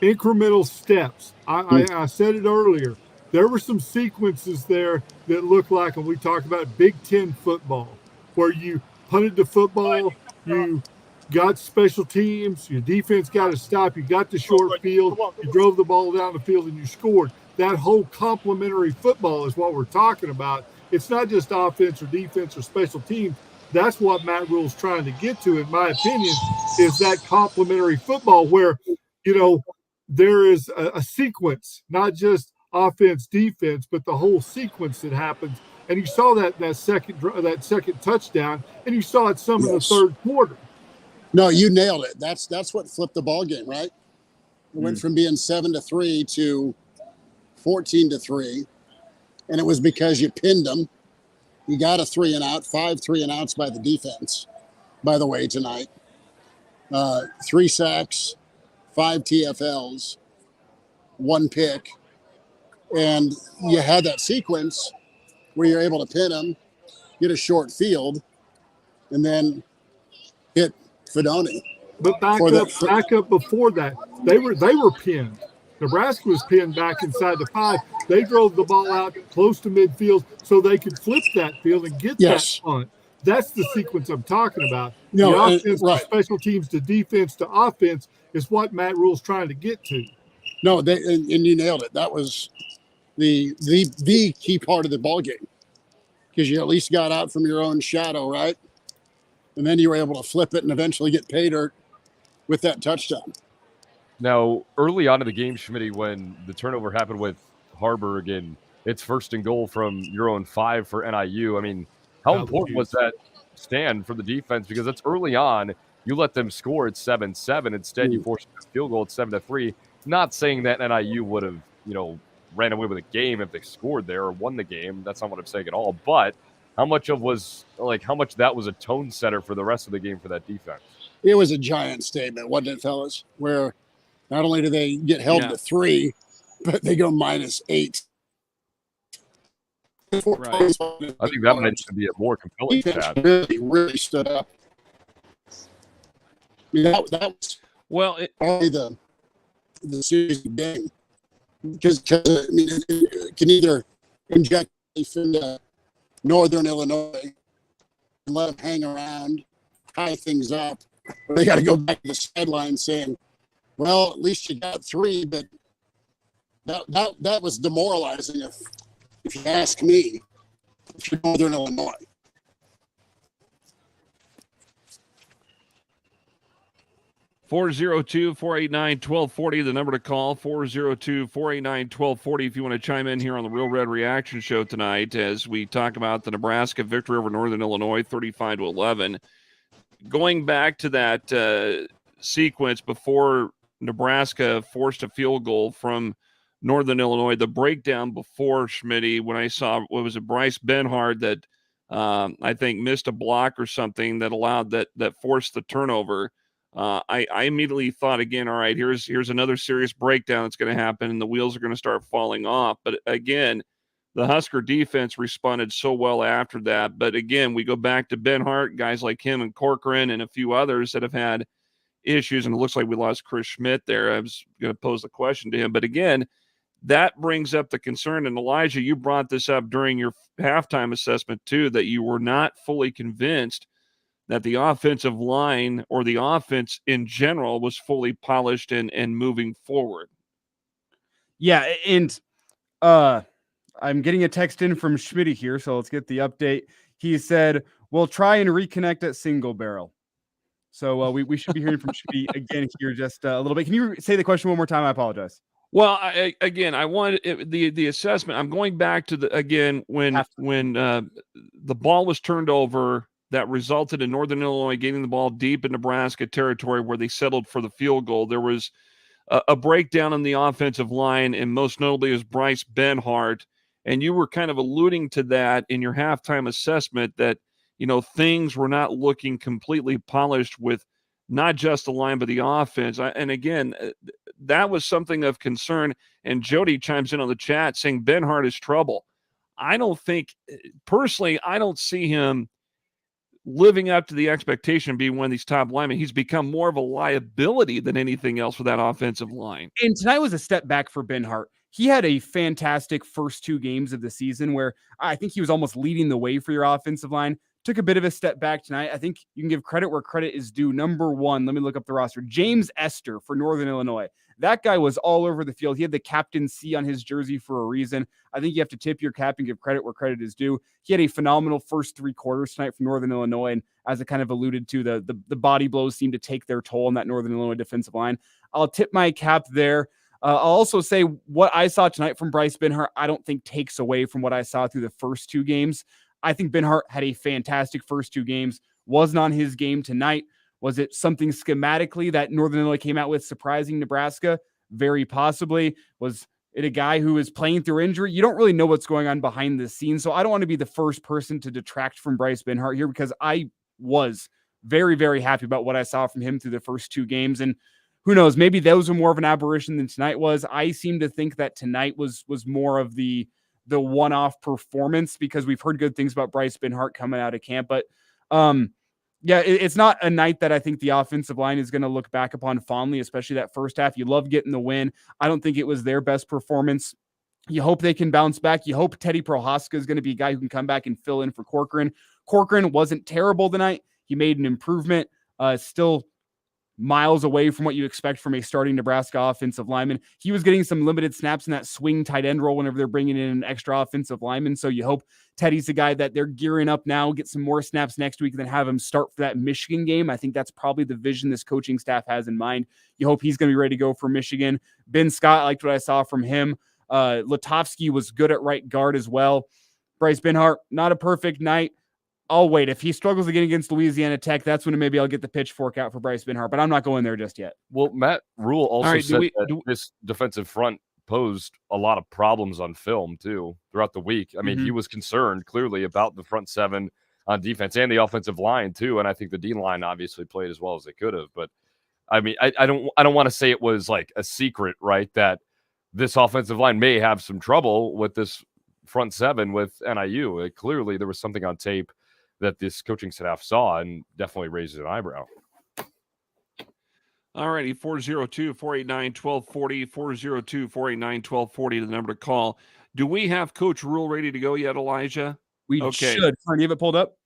Incremental steps. I said it earlier. There were some sequences there that looked like, and we talked about Big Ten football, where you punted the football, you got special teams, your defense got a stop, you got the short field, you drove the ball down the field, and you scored. That whole complementary football is what we're talking about. It's not just offense or defense or special teams. That's what Matt Rule's trying to get to, in my opinion, is that complementary football where, there is a sequence, not just offense, defense, but the whole sequence that happens. And you saw that second touchdown, and you saw it some in the third quarter. No, you nailed it. That's what flipped the ball game, right? It went from being 7-3 to 14-3, and it was because you pinned them. You got a 3-and-out, 5 3-and-outs by the defense, by the way, tonight. 3 sacks, 5 TFLs, 1 pick. And you had that sequence where you're able to pin them, get a short field, and then hit Fedoni. But back up before that, they were pinned. Nebraska was pinned back inside the 5. They drove the ball out close to midfield so they could flip that field and get that punt. That's the sequence I'm talking about. The offense to special teams to defense to offense is what Matt Rule's trying to get to. No, and you nailed it. That was the key part of the ball game, because you at least got out from your own shadow, right? And then you were able to flip it and eventually get pay dirt with that touchdown. Now, early on in the game, Schmitty, when the turnover happened with Harburg and it's 1st and goal from your own 5 for NIU, I mean, how important was that stand for the defense? Because that's early on. You let them score at 7-7. Instead, you forced a field goal at 7-3. Not saying that NIU would have, ran away with a game if they scored there or won the game. That's not what I'm saying at all. But how much that was a tone setter for the rest of the game for that defense? It was a giant statement, wasn't it, fellas? Where not only do they get held to 3, but they go -8. Right. I think that might be a more compelling stat. Really stood up. I mean, that was probably the series game, because I mean, it can either inject into Northern Illinois and let them hang around, tie things up, or they got to go back to the sideline saying, "Well, at least you got 3," but that was demoralizing if you ask me, if you're Northern Illinois. (402-489-1240), the number to call, 402-489-1240 if you want to chime in here on the Real Red Reaction Show tonight as we talk about the Nebraska victory over Northern Illinois, 35-11. Going back to that sequence before Nebraska forced a field goal from Northern Illinois, the breakdown before, Schmitty, when I saw, what was it, Bryce Benhard that I think missed a block or something that allowed that forced the turnover. I immediately thought again, all right, here's another serious breakdown that's going to happen and the wheels are going to start falling off. But again, the Husker defense responded so well after that. But again, we go back to Benhart, guys like him and Corcoran and a few others that have had issues. And it looks like we lost Chris Schmidt there. I was going to pose the question to him. But again, that brings up the concern. And Elijah, you brought this up during your halftime assessment too, that you were not fully convinced that the offensive line or the offense in general was fully polished and moving forward. Yeah, and I'm getting a text in from Schmitty here, so let's get the update. He said, we'll try and reconnect at Single Barrel. So we should be hearing from Schmitty again here just a little bit. Can you say the question one more time? I apologize. Well, I wanted the assessment. I'm going back to when the ball was turned over, that resulted in Northern Illinois getting the ball deep in Nebraska territory where they settled for the field goal. There was a breakdown in the offensive line, and most notably is Bryce Benhart. And you were kind of alluding to that in your halftime assessment that, things were not looking completely polished with not just the line, but the offense. And again, that was something of concern. And Jody chimes in on the chat saying Benhart is trouble. I don't think, personally, I don't see him living up to the expectation of being one of these top linemen. He's become more of a liability than anything else for that offensive line. And tonight was a step back for Benhart. He had a fantastic first 2 games of the season where I think he was almost leading the way for your offensive line. Took a bit of a step back tonight. I think you can give credit where credit is due. Number 1, let me look up the roster. James Esther for Northern Illinois. That guy was all over the field. He had the captain C on his jersey for a reason. I think you have to tip your cap and give credit where credit is due. He had a phenomenal first 3 quarters tonight for Northern Illinois. And as I kind of alluded to, the body blows seem to take their toll on that Northern Illinois defensive line. I'll tip my cap there. I'll also say what I saw tonight from Bryce Benhart, I don't think takes away from what I saw through the first 2 games. I think Benhart had a fantastic first 2 games. Wasn't on his game tonight. Was it something schematically that Northern Illinois came out with surprising Nebraska? Very possibly. Was it a guy who is playing through injury? You don't really know what's going on behind the scenes. So I don't want to be the first person to detract from Bryce Benhart here because I was very, very happy about what I saw from him through the first 2 games. And who knows, maybe those were more of an aberration than tonight was. I seem to think that tonight was more of the one-off performance because we've heard good things about Bryce Benhart coming out of camp. But it's not a night that I think the offensive line is going to look back upon fondly, especially that first half. You love getting the win. I don't think it was their best performance. You hope they can bounce back. You hope Teddy Prohaska is going to be a guy who can come back and fill in for Corcoran. Corcoran wasn't terrible tonight. He made an improvement. Still miles away from what you expect from a starting Nebraska offensive lineman. He was getting some limited snaps in that swing tight end role whenever they're bringing in an extra offensive lineman. So you hope Teddy's the guy that they're gearing up now, get some more snaps next week, and then have him start for that Michigan game. I think that's probably the vision this coaching staff has in mind. You hope he's going to be ready to go for Michigan. Ben Scott, I liked what I saw from him. Latovsky was good at right guard as well. Bryce Benhart, not a perfect night. I'll wait. If he struggles again against Louisiana Tech, that's when maybe I'll get the pitchfork out for Bryce Benhart, but I'm not going there just yet. Well, Matt Rule also said that this defensive front posed a lot of problems on film, too, throughout the week. I mean, he was concerned, clearly, about the front 7 on defense and the offensive line, too, and I think the D-line obviously played as well as they could have. But, I mean, I don't want to say it was like a secret, right, that this offensive line may have some trouble with this front 7 with NIU. Clearly, there was something on tape that this coaching staff saw and definitely raises an eyebrow. All righty, 402-489-1240, 402-489-1240, the number to call. Do we have Coach Rule ready to go yet, Elijah? We should. Do you have it pulled up?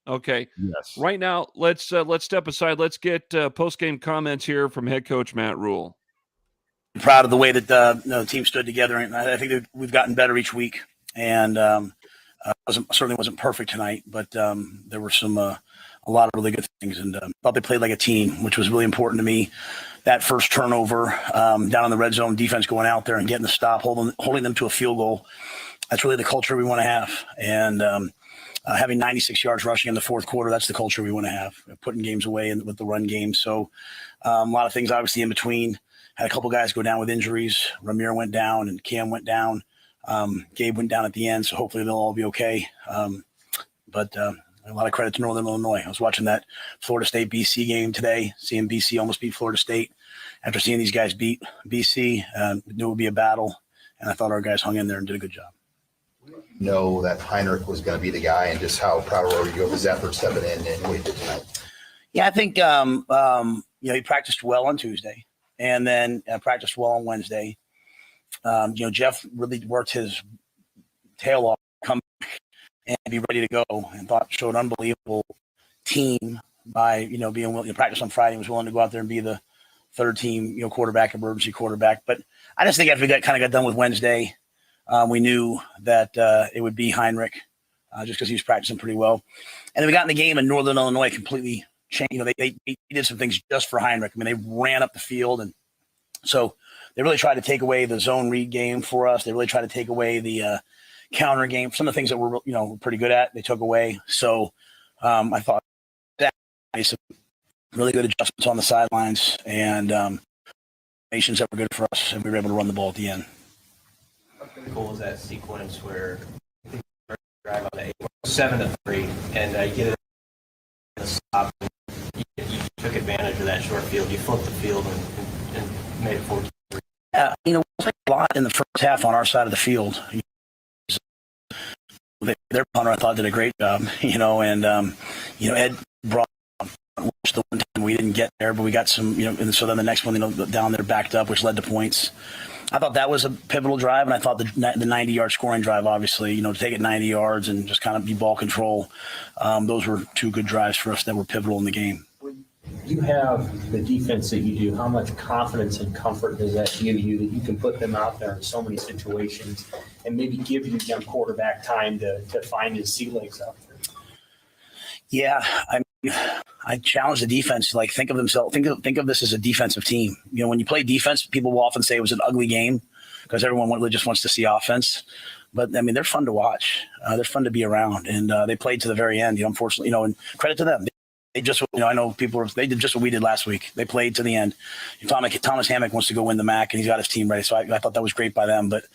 Okay. Yes. Right now, let's step aside. Let's get post-game comments here from head coach Matt Rule. Proud of the way that the team stood together, and I think that we've gotten better each week. And certainly wasn't perfect tonight, but there were a lot of really good things, and thought they played like a team, which was really important to me. That first turnover down in the red zone, defense going out there and getting the stop, holding them to a field goal. That's really the culture we want to have. And having 96 yards rushing in the fourth quarter, that's the culture we want to have. Putting games away with the run game. So a lot of things obviously in between. Had a couple guys go down with injuries. Ramir went down and Cam went down. Gabe went down at the end, so hopefully they'll all be okay. But a lot of credit to Northern Illinois. I was watching that Florida State-BC game today, seeing BC almost beat Florida State. After seeing these guys beat BC, knew it would be a battle, and I thought our guys hung in there and did a good job. Know that Heinrich was going to be the guy, and just how proud are you of his effort stepping in and what he did tonight? Yeah, I think he practiced well on Tuesday, and then practiced well on Wednesday. Jeff really worked his tail off, come back and be ready to go, and showed an unbelievable team by being willing to practice on Friday. Was willing to go out there and be the third team quarterback, emergency quarterback. But I just think after we got done with Wednesday, we knew that it would be Heinrich just because he was practicing pretty well. And then we got in the game, and Northern Illinois completely changed. They did some things just for Heinrich. I mean, they ran up the field, and so they really tried to take away the zone read game for us. They really tried to take away the counter game. Some of the things that we're pretty good at, they took away. So I thought that made some really good adjustments on the sidelines and nations that were good for us, and we were able to run the ball at the end. How critical was that sequence where drive on the 7-3 and you get it in the stop? You took advantage of that short field. You flipped the field and made it 14-3. Yeah, we played a lot in the first half on our side of the field. Their punter, I thought, did a great job, and Ed brought the one time we didn't get there, but we got some, and so then the next one, down there backed up, which led to points. I thought that was a pivotal drive, and I thought the 90-yard scoring drive, obviously, to take it 90 yards and just kind of be ball control, those were two good drives for us that were pivotal in the game. You have the defense that you do. How much confidence and comfort does that give you that you can put them out there in so many situations and maybe give your young quarterback time to find his sea legs out there? Yeah, I challenge the defense to think of themselves. Think of this as a defensive team. When you play defense, people will often say it was an ugly game because everyone really just wants to see offense. But they're fun to watch. They're fun to be around, and they played to the very end. Unfortunately, and credit to them. They just, I know they did just what we did last week. They played to the end. Thomas Hammock wants to go win the MAC, and he's got his team ready. So I thought that was great by them. But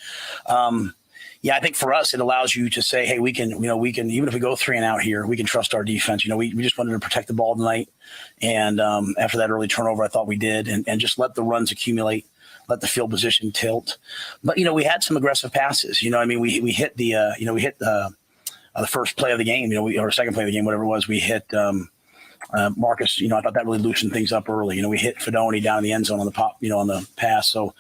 I think for us, it allows you to say, hey, we can, even if we go 3 and out here, we can trust our defense. We just wanted to protect the ball tonight. And after that early turnover, I thought we did, and just let the runs accumulate, let the field position tilt. But, we had some aggressive passes. We hit the first play of the game, or second play of the game, whatever it was. We hit Marcus, I thought that really loosened things up early. We hit Fedoni down in the end zone on the pop, on the pass. So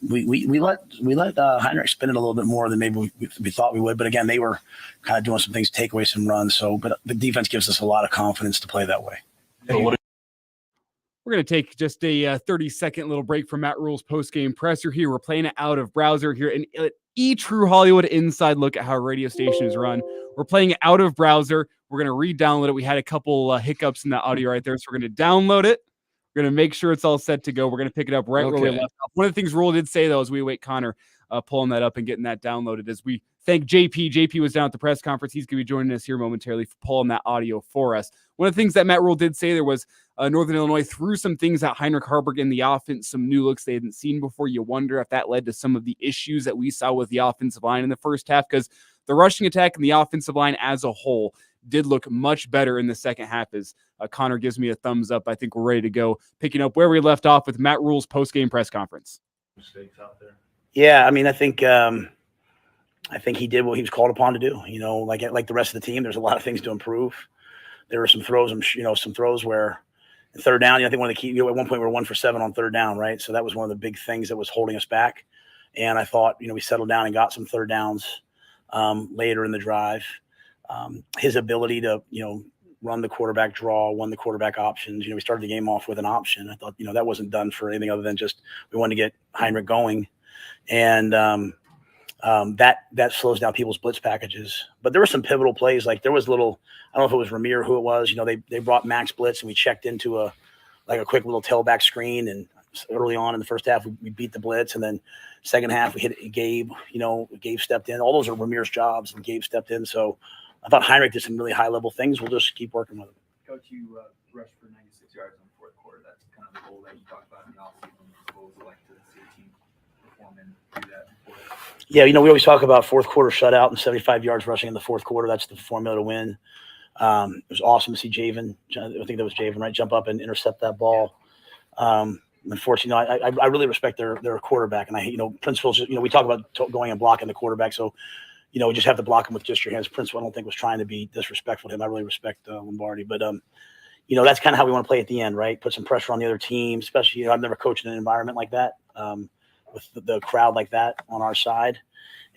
we let Heinrich spin it a little bit more than maybe we thought we would. But again, they were kind of doing some things to take away some runs. So, but the defense gives us a lot of confidence to play that way. We're going to take just a 30-second little break from Matt Rule's post-game presser here. We're playing it out of browser here. And True Hollywood inside look at how a radio station is run. We're playing it out of browser. We're going to re-download it. We had a couple hiccups in the audio right there. So we're going to download it. We're going to make sure it's all set to go. We're going to pick it up right where we left off. One of the things Rule did say, though, as we await Connor pulling that up and getting that downloaded, as we thank JP. JP was down at the press conference. He's going to be joining us here momentarily for pulling that audio for us. One of the things that Matt Rule did say there was Northern Illinois threw some things at Heinrich Harburg in the offense, some new looks they hadn't seen before. You wonder if that led to some of the issues that we saw with the offensive line in the first half, because the rushing attack and the offensive line as a whole did look much better in the second half. As Connor gives me a thumbs up, I think we're ready to go, picking up where we left off with Matt Rule's post-game press conference. Mistakes out there. Yeah, I think he did what he was called upon to do. Like the rest of the team, there's a lot of things to improve. There were some throws, some throws where third down, I think one of the key, at one point we were 1 for 7 on third down, right? So that was one of the big things that was holding us back. And I thought, we settled down and got some third downs later in the drive. His ability to, run the quarterback draw, won the quarterback options. We started the game off with an option. I thought, that wasn't done for anything other than just we wanted to get Heinrich going. And that slows down people's blitz packages. But there were some pivotal plays. Like there was I don't know if it was Ramir, who it was. They brought max blitz and we checked into a quick little tailback screen. And early on in the first half, we beat the blitz. And then second half, we hit Gabe. Gabe stepped in. All those are Ramir's jobs, and Gabe stepped in. So I thought Heinrich did some really high-level things. We'll just keep working with him. Coach, you rushed for 96 yards in the fourth quarter. That's kind of the goal that you talked about in the offseason. What was it like to see a team perform and do that before that? Yeah, we always talk about fourth quarter shutout and 75 yards rushing in the fourth quarter. That's the formula to win. It was awesome to see Javen. I think that was Javen, right? Jump up and intercept that ball. Unfortunately, I really respect their quarterback, and principals. We talk about going and blocking the quarterback, so we just have to block him with just your hands. Principal, I don't think, was trying to be disrespectful to him. I really respect Lombardi, but that's kind of how we want to play at the end, right? Put some pressure on the other team, especially I've never coached in an environment like that. With the crowd like that on our side.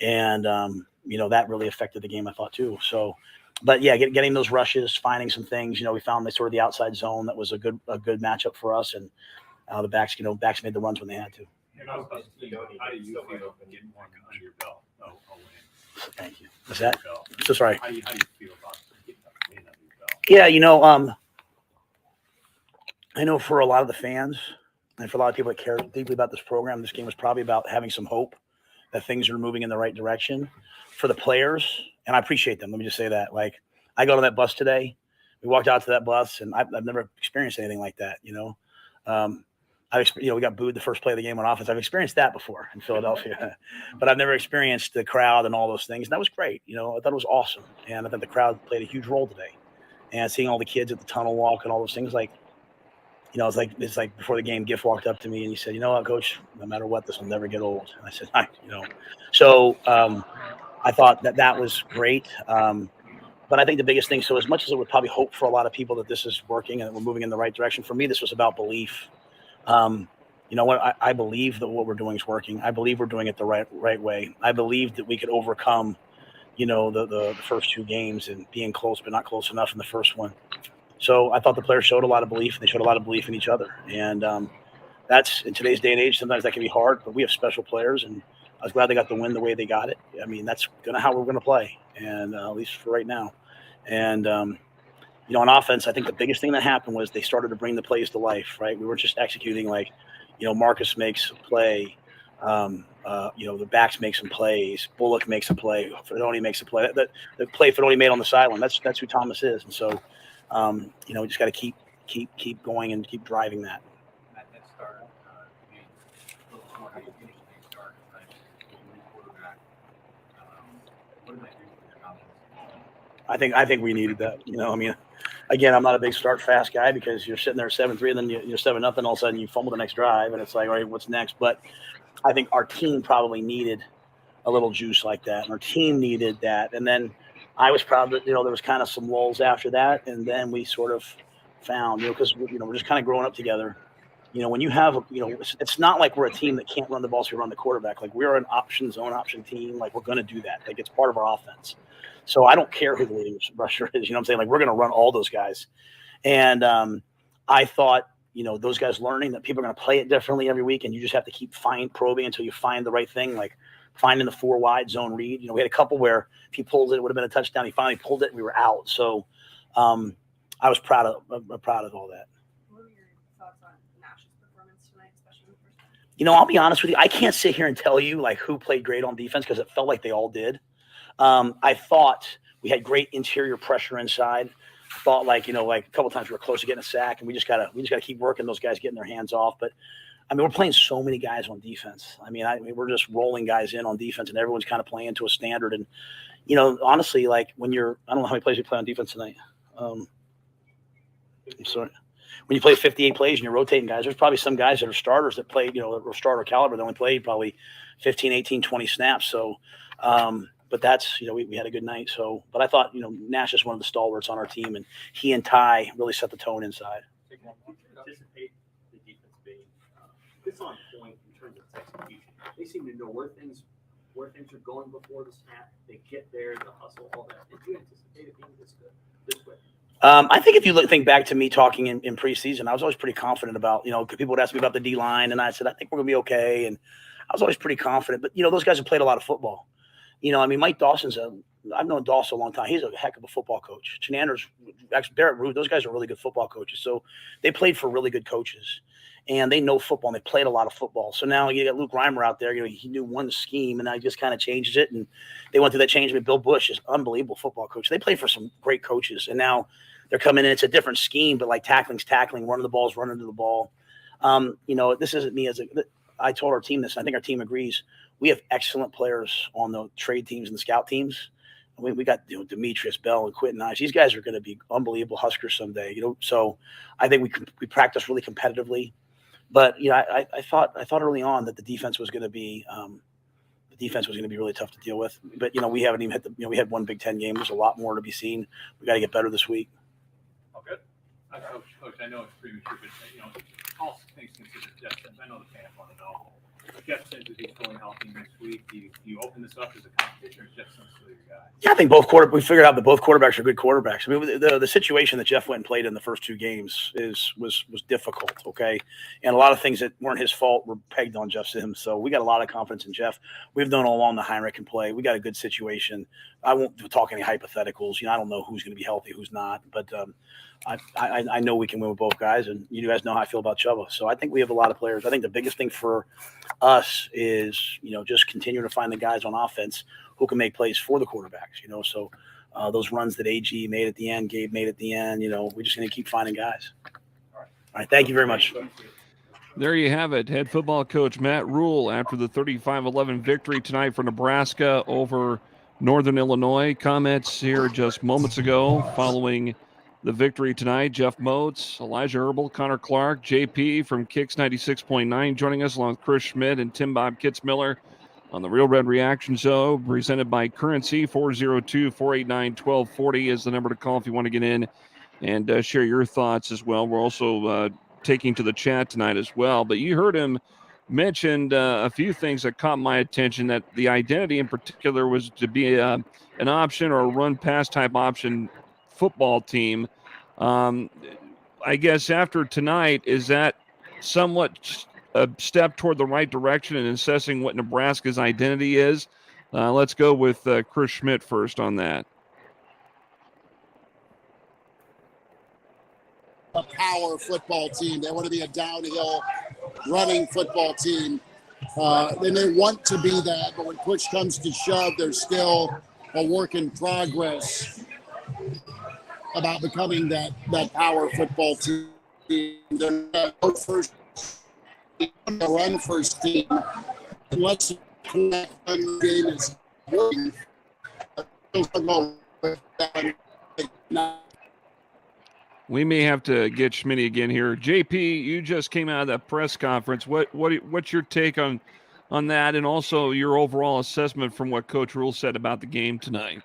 And, that really affected the game, I thought, too. So, but yeah, getting those rushes, finding some things, we found the outside zone. That was a good matchup for us. And the backs made the runs when they had to. How do you feel getting one under your belt? Thank you. What's that? So sorry. How do you feel about getting a win under your belt? Yeah, I know for a lot of the fans, and for a lot of people that care deeply about this program, this game was probably about having some hope that things are moving in the right direction. For the players, and I appreciate them, let me just say that. I got on that bus today. We walked out to that bus, and I've never experienced anything like that. We got booed the first play of the game on offense. I've experienced that before in Philadelphia, but I've never experienced the crowd and all those things. And that was great. I thought it was awesome. And I thought the crowd played a huge role today. And seeing all the kids at the tunnel walk and all those things, it's like before the game, Giff walked up to me and he said, "You know what, Coach, no matter what, this will never get old." And I said, So I thought that was great. But I think the biggest thing, so as much as it would probably hope for a lot of people that this is working and that we're moving in the right direction, for me, this was about belief. I believe that what we're doing is working. I believe we're doing it the right way. I believe that we could overcome, the first 2 games and being close, but not close enough in the first one. So I thought the players showed a lot of belief, and they showed a lot of belief in each other. And that's, in today's day and age, sometimes that can be hard, but we have special players, and I was glad they got the win the way they got it. I mean, that's how we're going to play, and at least for right now. And, on offense, I think the biggest thing that happened was they started to bring the plays to life, right? We were just executing Marcus makes a play. The backs make some plays. Bullock makes a play. Fedoni makes a play. The play Fedoni made on the sideline, that's who Thomas is. And so, we just got to keep going and keep driving that. I think we needed that. Again, I'm not a big start fast guy because you're sitting there 7-3, and then you're 7-0, all of a sudden you fumble the next drive, and it's like, all right, what's next? But I think our team probably needed a little juice like that, and our team needed that. And then I was proud that there was kind of some lulls after that, and then we sort of found, because we're just kind of growing up together. When you have, it's not like we're a team that can't run the ball, so we run the quarterback. Like, we're an zone option team. Like, we're going to do that. Like, it's part of our offense. So I don't care who the leading rusher is. I'm saying? Like, we're going to run all those guys. And I thought, those guys learning that people are going to play it differently every week, and you just have to keep probing until you find the right thing, like finding the 4 wide zone read. We had a couple where if he pulled it, it would have been a touchdown. He finally pulled it, and we were out. So I was proud of all that. What were your thoughts on Nash's performance tonight, especially in the first half? I'll be honest with you. I can't sit here and tell you who played great on defense because it felt like they all did. I thought we had great interior pressure inside. Thought a couple of times we were close to getting a sack, and we just gotta keep working those guys getting their hands off. But we're playing so many guys on defense. We're just rolling guys in on defense, and everyone's kind of playing to a standard. And honestly, when I don't know how many plays you play on defense tonight. I'm sorry. When you play 58 plays and you're rotating guys, there's probably some guys that are starters that played, or starter caliber that only played probably 15, 18, 20 snaps. So, but that's, we had a good night. So, but I thought, Nash is one of the stalwarts on our team, and he and Ty really set the tone inside. Anticipate the defense being this on point in terms of execution. They seem to know where things are going before the snap. They get there, the hustle, all that. Did you anticipate it being this good, this way? I think if you think back to me talking in preseason, I was always pretty confident about, people would ask me about the D-line, and I said, I think we're going to be okay. And I was always pretty confident. But, those guys have played a lot of football. Mike Dawson's I've known Dawson a long time. He's a heck of a football coach. Chenander's, actually, Barrett Root, those guys are really good football coaches. So they played for really good coaches, and they know football, and they played a lot of football. So now you got Luke Reimer out there. He knew one scheme, and now he just kind of changes it. And they went through that change. Bill Bush is an unbelievable football coach. They played for some great coaches, and now they're coming in. It's a different scheme, but tackling's tackling, running the ball's running to the ball. This isn't me I told our team this, and I think our team agrees. We have excellent players on the trade teams and the scout teams. We got Demetrius Bell and Quentin Ives. These guys are going to be unbelievable Huskers someday. So I think we practice really competitively. But I thought early on that the defense was going to be really tough to deal with. But we haven't even hit we had one Big Ten game. There's a lot more to be seen. We got to get better this week. Okay. Coach, I know it's premature, but all things considered, Jeff Sims, I know the fans want to know. Jeff Sims, is he fully healthy next week? Do you open this up as a competition, or is Jeff Sims still your guy? Yeah, I think we figured out that both quarterbacks are good quarterbacks. The situation that Jeff went and played in the first 2 games was difficult, okay? And a lot of things that weren't his fault were pegged on Jeff Sims. So we got a lot of confidence in Jeff. We've known all along that Heinrich can play. We got a good situation. I won't talk any hypotheticals. I don't know who's going to be healthy, who's not. But I know we can win with both guys, and you guys know how I feel about Chubba. So I think we have a lot of players. I think the biggest thing for us is, just continuing to find the guys on offense who can make plays for the quarterbacks, So those runs that AG made at the end, Gabe made at the end. We're just going to keep finding guys. All right. Thank you very much. There you have it. Head football coach Matt Rule after the 35-11 victory tonight for Nebraska over Northern Illinois. Comments here just moments ago following the victory tonight. Jeff Moats, Elijah Herbal, Connor Clark, JP from Kicks 96.9 joining us along with Chris Schmidt and Tim Bob Kitzmiller on the Real Red Reaction Show, presented by Currency. 402-489-1240 is the number to call if you want to get in and share your thoughts as well. We're also taking to the chat tonight as well. But you heard him mentioned a few things that caught my attention, that the identity in particular was to be an option or a run-pass type option football team. I guess after tonight, is that somewhat a step toward the right direction in assessing what Nebraska's identity is? Let's go with Chris Schmidt first on that. A power football team. They want to be a downhill running football team. They may want to be that, but when push comes to shove, there's still a work in progress about becoming that power football team. They're not a first team, a run first team. Unless the game is working, we may have to get Schmitty again here. JP, you just came out of that press conference. What's your take on that, and also your overall assessment from what Coach Rule said about the game tonight?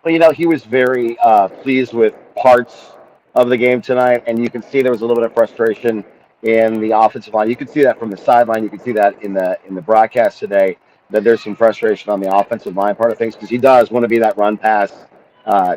Well, he was very pleased with parts of the game tonight, and you can see there was a little bit of frustration in the offensive line. You can see that from the sideline. You can see that in the broadcast today, that there's some frustration on the offensive line part of things, because he does want to be that run pass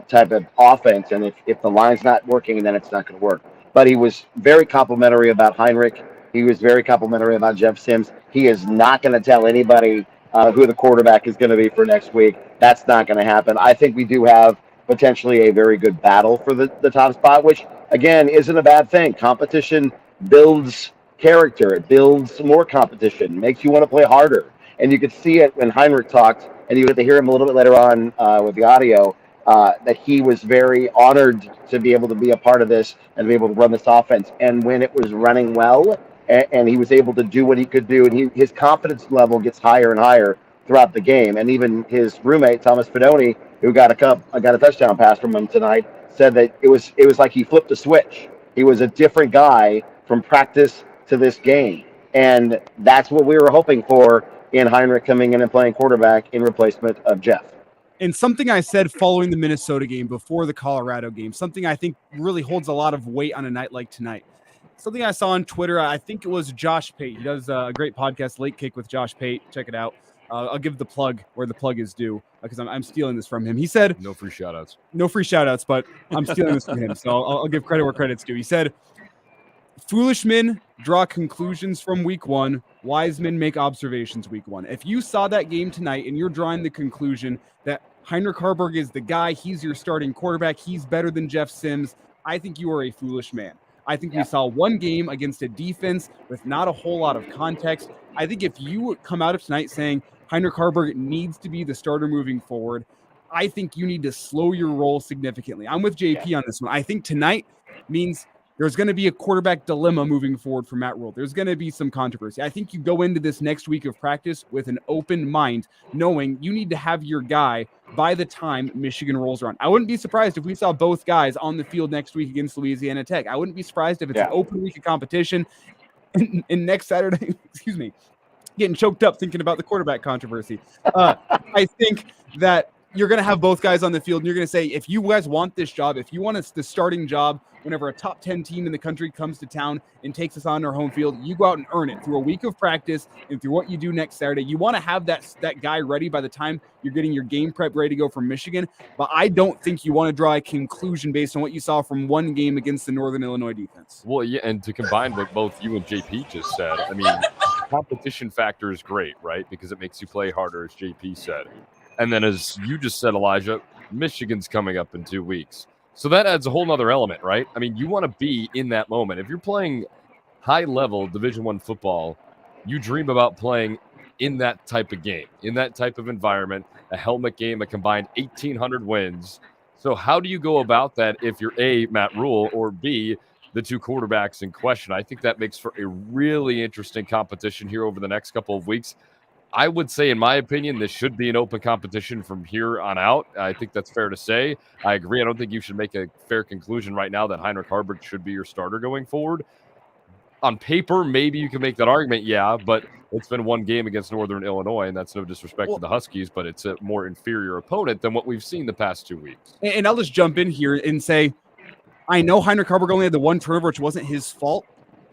type of offense, and if the line's not working, then it's not going to work. But he was very complimentary about Heinrich. He was very complimentary about Jeff Sims. He is not going to tell anybody who the quarterback is going to be for next week. That's not going to happen. I think we do have potentially a very good battle for the top spot, which, again, isn't a bad thing. Competition builds character. It builds more competition, makes you want to play harder. And you could see it when Heinrich talked, and you get to hear him a little bit later on with the audio, that he was very honored to be able to be a part of this and be able to run this offense. And when it was running well and he was able to do what he could do, and his confidence level gets higher and higher throughout the game. And even his roommate, Thomas Fedoni, who got a touchdown pass from him tonight, said that it was like he flipped a switch. He was a different guy from practice to this game. And that's what we were hoping for in Heinrich coming in and playing quarterback in replacement of Jeff. And something I said following the Minnesota game, before the Colorado game, something I think really holds a lot of weight on a night like tonight. Something I saw on Twitter, I think it was Josh Pate. He does a great podcast, Late Kick with Josh Pate. Check it out. I'll give the plug where the plug is due, because I'm stealing this from him. He said, no free shout-outs. No free shout-outs, but I'm stealing this from him. So I'll give credit where credit's due. He said, foolish men draw conclusions from week one. Wise men make observations week one. If you saw that game tonight and you're drawing the conclusion that Heinrich Harburg is the guy, he's your starting quarterback, he's better than Jeff Sims, I think you are a foolish man. I think we saw one game against a defense with not a whole lot of context. I think if you would come out of tonight saying Heinrich Harburg needs to be the starter moving forward, I think you need to slow your roll significantly. I'm with JP on this one. I think tonight means there's going to be a quarterback dilemma moving forward for Matt Rule. There's going to be some controversy. I think you go into this next week of practice with an open mind, knowing you need to have your guy by the time Michigan rolls around. I wouldn't be surprised if we saw both guys on the field next week against Louisiana Tech. I wouldn't be surprised if it's an open week of competition. And next Saturday, excuse me, getting choked up thinking about the quarterback controversy. I think that you're going to have both guys on the field, and you're going to say, if you guys want this job, if you want the starting job, whenever a top 10 team in the country comes to town and takes us on our home field, you go out and earn it through a week of practice and through what you do next Saturday. You want to have that guy ready by the time you're getting your game prep ready to go from Michigan. But I don't think you want to draw a conclusion based on what you saw from one game against the Northern Illinois defense. Well, yeah, and to combine what both you and JP just said, I mean, competition factor is great, right? Because it makes you play harder, as JP said. And then as you just said, Elijah, Michigan's coming up in 2 weeks. So that adds a whole nother element, right? I mean, you want to be in that moment. If you're playing high-level Division I football, you dream about playing in that type of game, in that type of environment, a helmet game, a combined 1,800 wins. So how do you go about that if you're A, Matt Rule, or B, the two quarterbacks in question? I think that makes for a really interesting competition here over the next couple of weeks. I would say, in my opinion, this should be an open competition from here on out. I think that's fair to say. I agree. I don't think you should make a fair conclusion right now that Heinrich Haarberg should be your starter going forward. On paper, maybe you can make that argument, yeah, but it's been one game against Northern Illinois, and that's no disrespect to the Huskies, but it's a more inferior opponent than what we've seen the past 2 weeks. And I'll just jump in here and say, I know Heinrich Haarberg only had the one turnover, which wasn't his fault.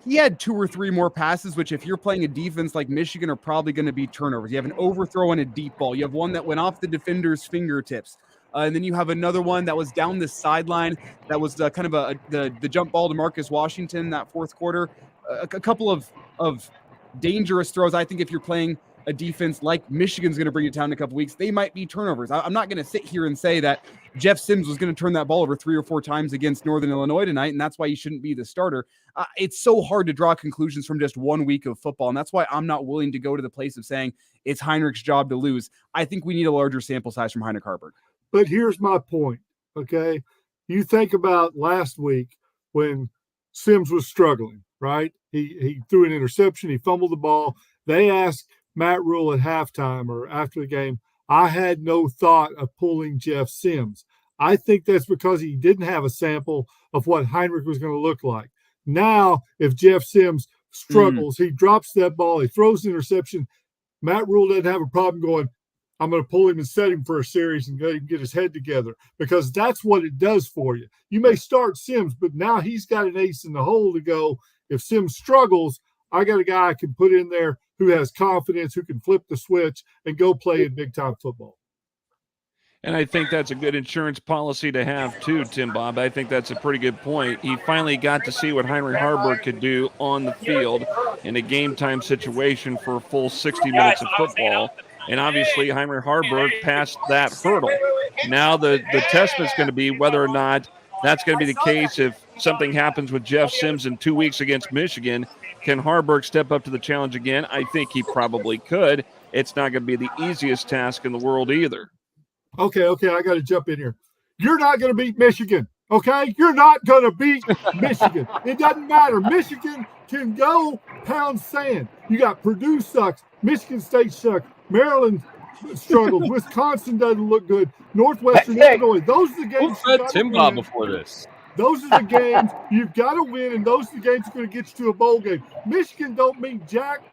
He had 2 or 3 more passes, which if you're playing a defense like Michigan are probably going to be turnovers. You have an overthrow and a deep ball. You have one that went off the defender's fingertips. And then you have another one that was down the sideline. That was kind of the jump ball to Marcus Washington that fourth quarter. A couple of dangerous throws. I think if you're playing a defense like Michigan's going to bring it down in a couple weeks, they might be turnovers. I'm not going to sit here and say that Jeff Sims was going to turn that ball over 3 or 4 times against Northern Illinois tonight, and that's why he shouldn't be the starter. It's so hard to draw conclusions from just 1 week of football, and that's why I'm not willing to go to the place of saying it's Heinrich's job to lose. I think we need a larger sample size from Heinrich Haarberg. But here's my point, okay? You think about last week when Sims was struggling, right? He threw an interception. He fumbled the ball. They asked Matt Rule at halftime or after the game, I had no thought of pulling Jeff Sims. I think that's because he didn't have a sample of what Heinrich was going to look like. Now, if Jeff Sims struggles, he drops that ball, he throws the interception, Matt Rule doesn't have a problem going, I'm going to pull him and set him for a series and get his head together, because that's what it does for you. You may start Sims, but now he's got an ace in the hole to go. If Sims struggles, I got a guy I can put in there who has confidence, who can flip the switch and go play in big-time football. And I think that's a good insurance policy to have too, Tim Bob. I think that's a pretty good point. He finally got to see what Heinrich Haarberg could do on the field in a game-time situation for a full 60 minutes of football. And obviously, Heinrich Haarberg passed that hurdle. Now the test is going to be whether or not that's going to be the case if something happens with Jeff Sims in 2 weeks against Michigan. Can Haarberg step up to the challenge again? I think he probably could. It's not going to be the easiest task in the world either. Okay, I got to jump in here. You're not going to beat Michigan, okay? You're not going to beat Michigan. It doesn't matter. Michigan can go pound sand. You got Purdue sucks. Michigan State sucks. Maryland struggles. Wisconsin doesn't look good. Northwestern Illinois. Those are the games you got to win. Before this. Those are the games you've got to win, and those are the games that are going to get you to a bowl game. Michigan don't mean jack.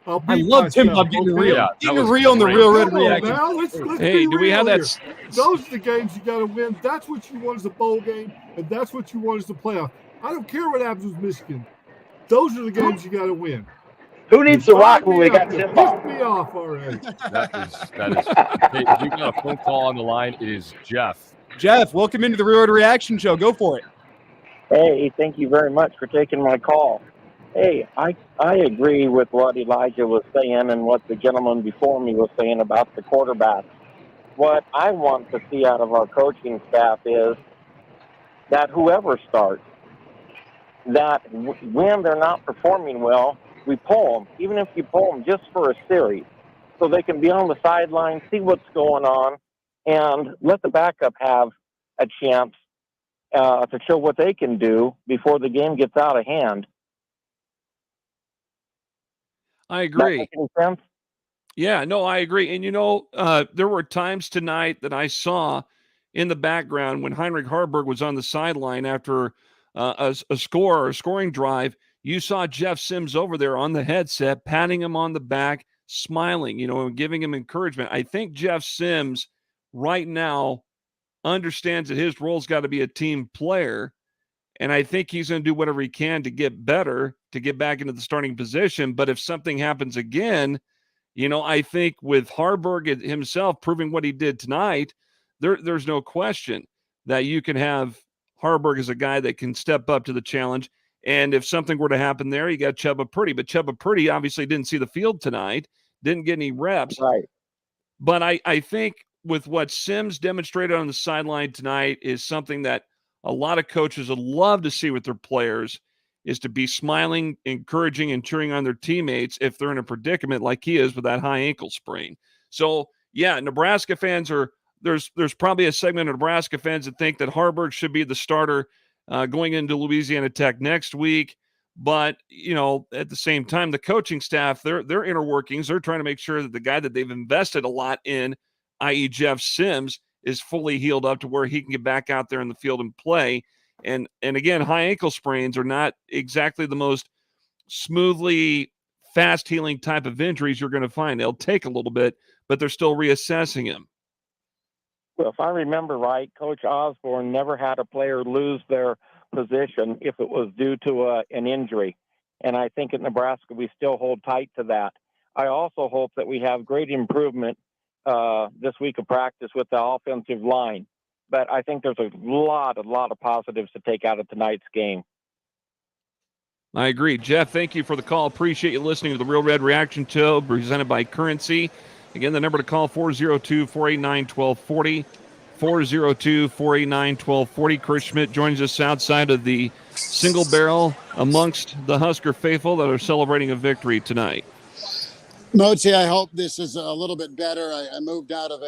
I love Tim Bob getting real. Yeah, getting real in the Real Red Reaction. Now, let's Hey, do we have that? Those are the games you got to win. That's what you want as a bowl game, and that's what you want as a playoff. I don't care what happens with Michigan. Those are the games you got to win. Who needs to rock when we got Tim Bob? Piss me off already. That is. Hey, you got a phone call on the line. It is Jeff. Jeff, welcome into the Real Red Reaction Show. Go for it. Hey, thank you very much for taking my call. Hey, I agree with what Elijah was saying and what the gentleman before me was saying about the quarterback. What I want to see out of our coaching staff is that whoever starts, that when they're not performing well, we pull them, even if you pull them just for a series, so they can be on the sideline, see what's going on, and let the backup have a chance to show what they can do before the game gets out of hand. I agree. That making sense? Yeah, no, I agree. And, there were times tonight that I saw in the background when Heinrich Haarberg was on the sideline after a scoring drive. You saw Jeff Sims over there on the headset, patting him on the back, smiling, and giving him encouragement. I think Jeff Sims right now understands that his role's got to be a team player. And I think he's going to do whatever he can to get better, to get back into the starting position. But if something happens again, I think with Haarberg himself proving what he did tonight, there's no question that you can have Haarberg as a guy that can step up to the challenge. And if something were to happen there, you got Chubba Purdy. But Chubba Purdy obviously didn't see the field tonight, didn't get any reps. Right. But I think with what Sims demonstrated on the sideline tonight is something that a lot of coaches would love to see with their players. is to be smiling, encouraging, and cheering on their teammates if they're in a predicament like he is with that high ankle sprain. So, yeah, Nebraska fans there's probably a segment of Nebraska fans that think that Harburg should be the starter going into Louisiana Tech next week. But, at the same time, the coaching staff, their inner workings, they're trying to make sure that the guy that they've invested a lot in, i.e. Jeff Sims, is fully healed up to where he can get back out there in the field and play. And again, high ankle sprains are not exactly the most smoothly fast healing type of injuries you're going to find. They'll take a little bit, but they're still reassessing him. Well, if I remember right, Coach Osborne never had a player lose their position if it was due to an injury. And I think at Nebraska, we still hold tight to that. I also hope that we have great improvement this week of practice with the offensive line. But I think there's a lot of positives to take out of tonight's game. I agree. Jeff, thank you for the call. Appreciate you listening to the Real Red Reaction Show presented by Currency. Again, the number to call, 402-489-1240. 402-489-1240. Chris Schmidt joins us outside of the single barrel amongst the Husker faithful that are celebrating a victory tonight. Mozi, I hope this is a little bit better. I moved out of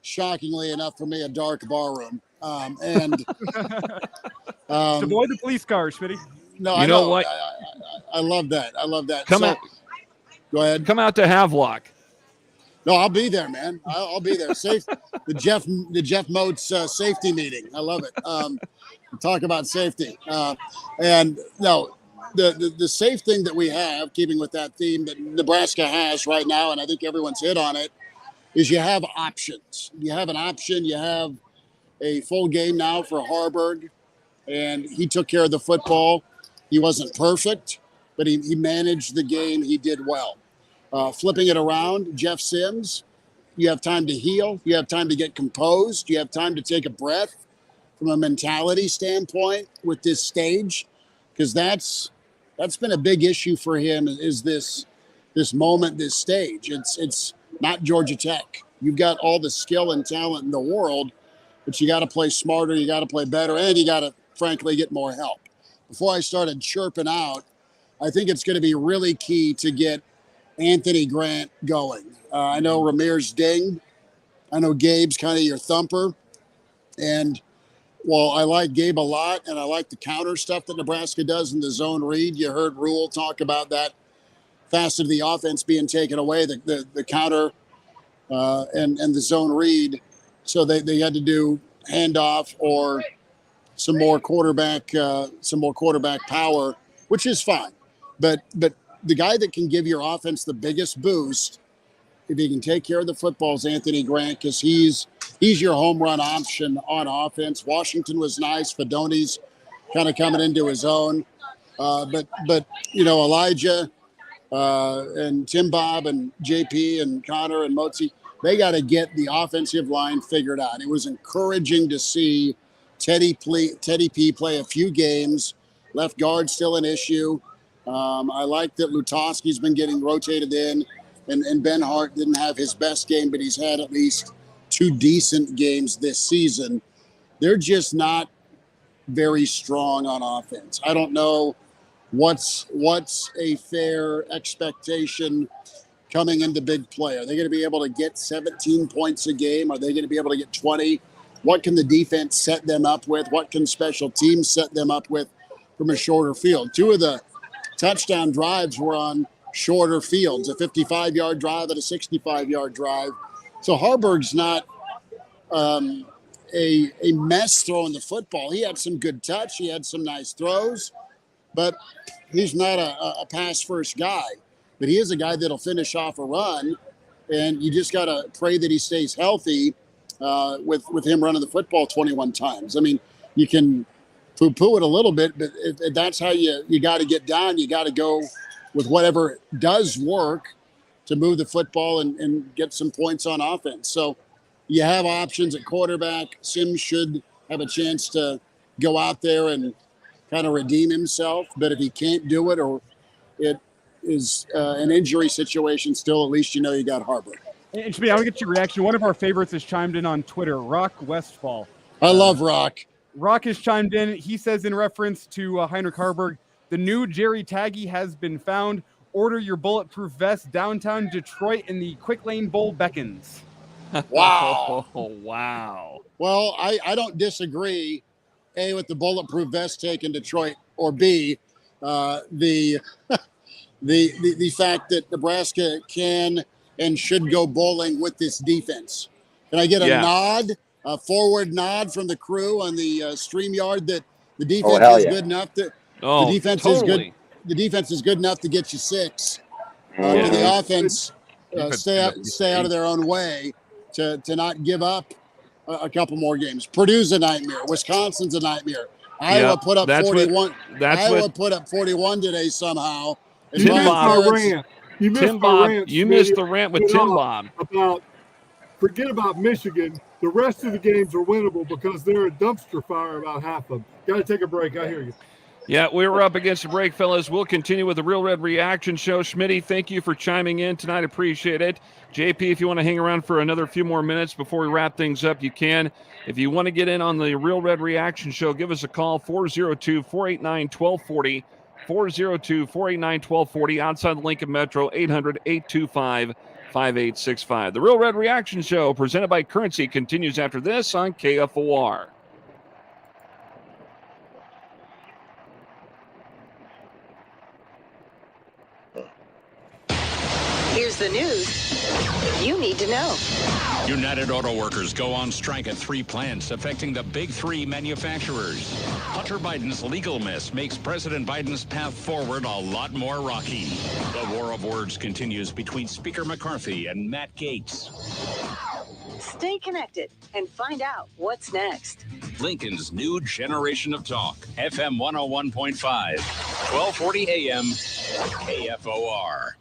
shockingly enough for me, a dark bar room. Avoid the police cars, Schmitty. No, I know what? I love that. I love that. Come out. Go ahead. Come out to Havelock. No, I'll be there, man. I'll be there. The Jeff Moats safety meeting. I love it. Talk about safety. And no, the safe thing that we have, keeping with that theme that Nebraska has right now, and I think everyone's hit on it, is you have options. You have an option. You have a full game now for Harburg, and he took care of the football. He wasn't perfect, but he managed the game. He did well. Flipping it around, Jeff Sims, you have time to heal. You have time to get composed. You have time to take a breath from a mentality standpoint with this stage, because that's been a big issue for him, is this moment, this stage. It's not Georgia Tech. You've got all the skill and talent in the world, but you got to play smarter, you got to play better, and you got to, frankly, get more help. Before I started chirping out, I think it's going to be really key to get Anthony Grant going. I know Ramir's dinged. I know Gabe's kind of your thumper. And while I like Gabe a lot, and I like the counter stuff that Nebraska does in the zone read, you heard Rule talk about that facet of the offense being taken away, the counter and the zone read. So they had to do handoff or some more quarterback power, which is fine. But the guy that can give your offense the biggest boost, if he can take care of the football, is Anthony Grant, because he's your home run option on offense. Washington was nice. Fedoni's kind of coming into his own. But Elijah and Tim Bob and JP and Connor and Motzi, they got to get the offensive line figured out. It was encouraging to see Teddy P play a few games. Left guard still an issue. I like that Lutoski's been getting rotated in, and Ben Hart didn't have his best game, but he's had at least 2 decent games this season. They're just not very strong on offense. I don't know what's a fair expectation coming into big play. Are they going to be able to get 17 points a game? Are they going to be able to get 20? What can the defense set them up with? What can special teams set them up with from a shorter field? 2 of the touchdown drives were on shorter fields, a 55-yard drive and a 65-yard drive. So Harburg's not a mess throwing the football. He had some good touch. He had some nice throws, but he's not a pass-first guy. But he is a guy that'll finish off a run, and you just got to pray that he stays healthy with him running the football 21 times. I mean, you can poo-poo it a little bit, but if that's how you got to get down. You got to go with whatever does work to move the football and get some points on offense. So you have options at quarterback. Sims should have a chance to go out there and kind of redeem himself. But if he can't do it, or it is an injury situation still, at least you know you got Harburg. And Shmi, I want to get your reaction. One of our favorites has chimed in on Twitter, Rock Westfall. I love Rock. Rock has chimed in. He says, in reference to Heinrich Harburg, The new Jerry Taggy has been found. Order your bulletproof vest. Downtown Detroit in the Quick Lane Bowl beckons. Wow. Wow. Well, I don't disagree, A, with the bulletproof vest take in Detroit, or B, the fact that Nebraska can and should go bowling with this defense. Can I get a nod, a forward nod from the crew on the StreamYard that the defense is good enough to the defense is good. The defense is good enough to get you 6. Can the offense stay out of their own way to not give up a couple more games? Purdue's a nightmare. Wisconsin's a nightmare. Iowa put up 41. Iowa put up 41 today somehow. And You missed my rant. You missed the rant with Tim Bob. Forget about Michigan. The rest of the games are winnable because they're a dumpster fire, about half of them. Got to take a break. I hear you. Yeah, we were up against the break, fellas. We'll continue with the Real Red Reaction Show. Schmitty, thank you for chiming in tonight. Appreciate it. JP, if you want to hang around for another few more minutes before we wrap things up, you can. If you want to get in on the Real Red Reaction Show, give us a call, 402-489-1240. 402-489-1240. Outside the Lincoln Metro, 800-825-5865. The Real Red Reaction Show, presented by Currency, continues after this on KFOR. Here's the news you need to know. United Auto Workers go on strike at 3 plants affecting the big 3 manufacturers. Hunter Biden's legal mess makes President Biden's path forward a lot more rocky. The war of words continues between Speaker McCarthy and Matt Gaetz. Stay connected and find out what's next. Lincoln's new generation of talk, FM 101.5, 1240 AM, KFOR.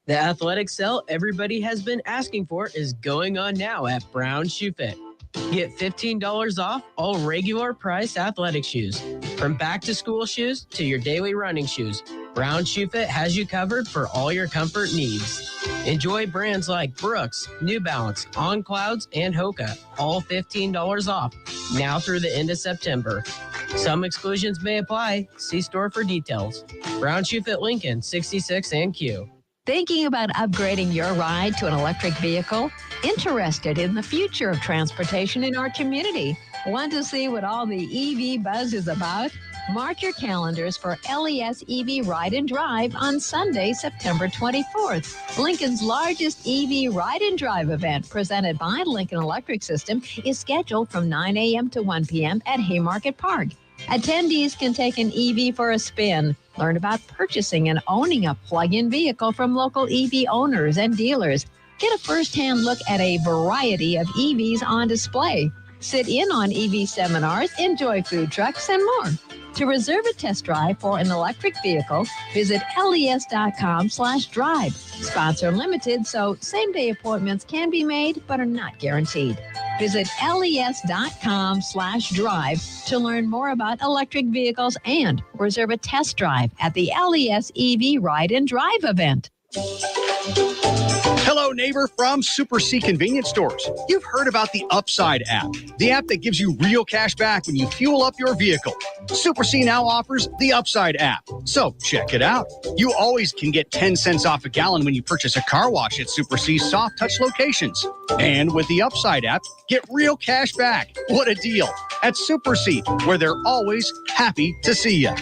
The athletic sale everybody has been asking for is going on now at Brown Shoe Fit. Get $15 off all regular price athletic shoes. From back-to-school shoes to your daily running shoes, Brown Shoe Fit has you covered for all your comfort needs. Enjoy brands like Brooks, New Balance, On Clouds, and Hoka, all $15 off, now through the end of September. Some exclusions may apply. See store for details. Brown Shoe Fit Lincoln, 66 and Q. Thinking about upgrading your ride to an electric vehicle? Interested in the future of transportation in our community? Want to see what all the EV buzz is about? Mark your calendars for LES EV Ride and Drive on Sunday, September 24th. Lincoln's largest EV Ride and Drive event, presented by Lincoln Electric System, is scheduled from 9 a.m. to 1 p.m. at Haymarket Park. Attendees can take an EV for a spin, learn about purchasing and owning a plug-in vehicle from local EV owners and dealers, get a first-hand look at a variety of EVs on display, sit in on EV seminars, enjoy food trucks, and more. To reserve a test drive for an electric vehicle, visit les.com/drive. Sponsor limited, so same-day appointments can be made but are not guaranteed. Visit les.com/drive to learn more about electric vehicles and reserve a test drive at the LES EV Ride and Drive event. Hello, neighbor from Super C Convenience Stores. You've heard about the Upside app, the app that gives you real cash back when you fuel up your vehicle. Super C now offers the Upside app, so check it out. You always can get 10 cents off a gallon when you purchase a car wash at Super C's soft touch locations. And with the Upside app, get real cash back. What a deal at Super C, where they're always happy to see you.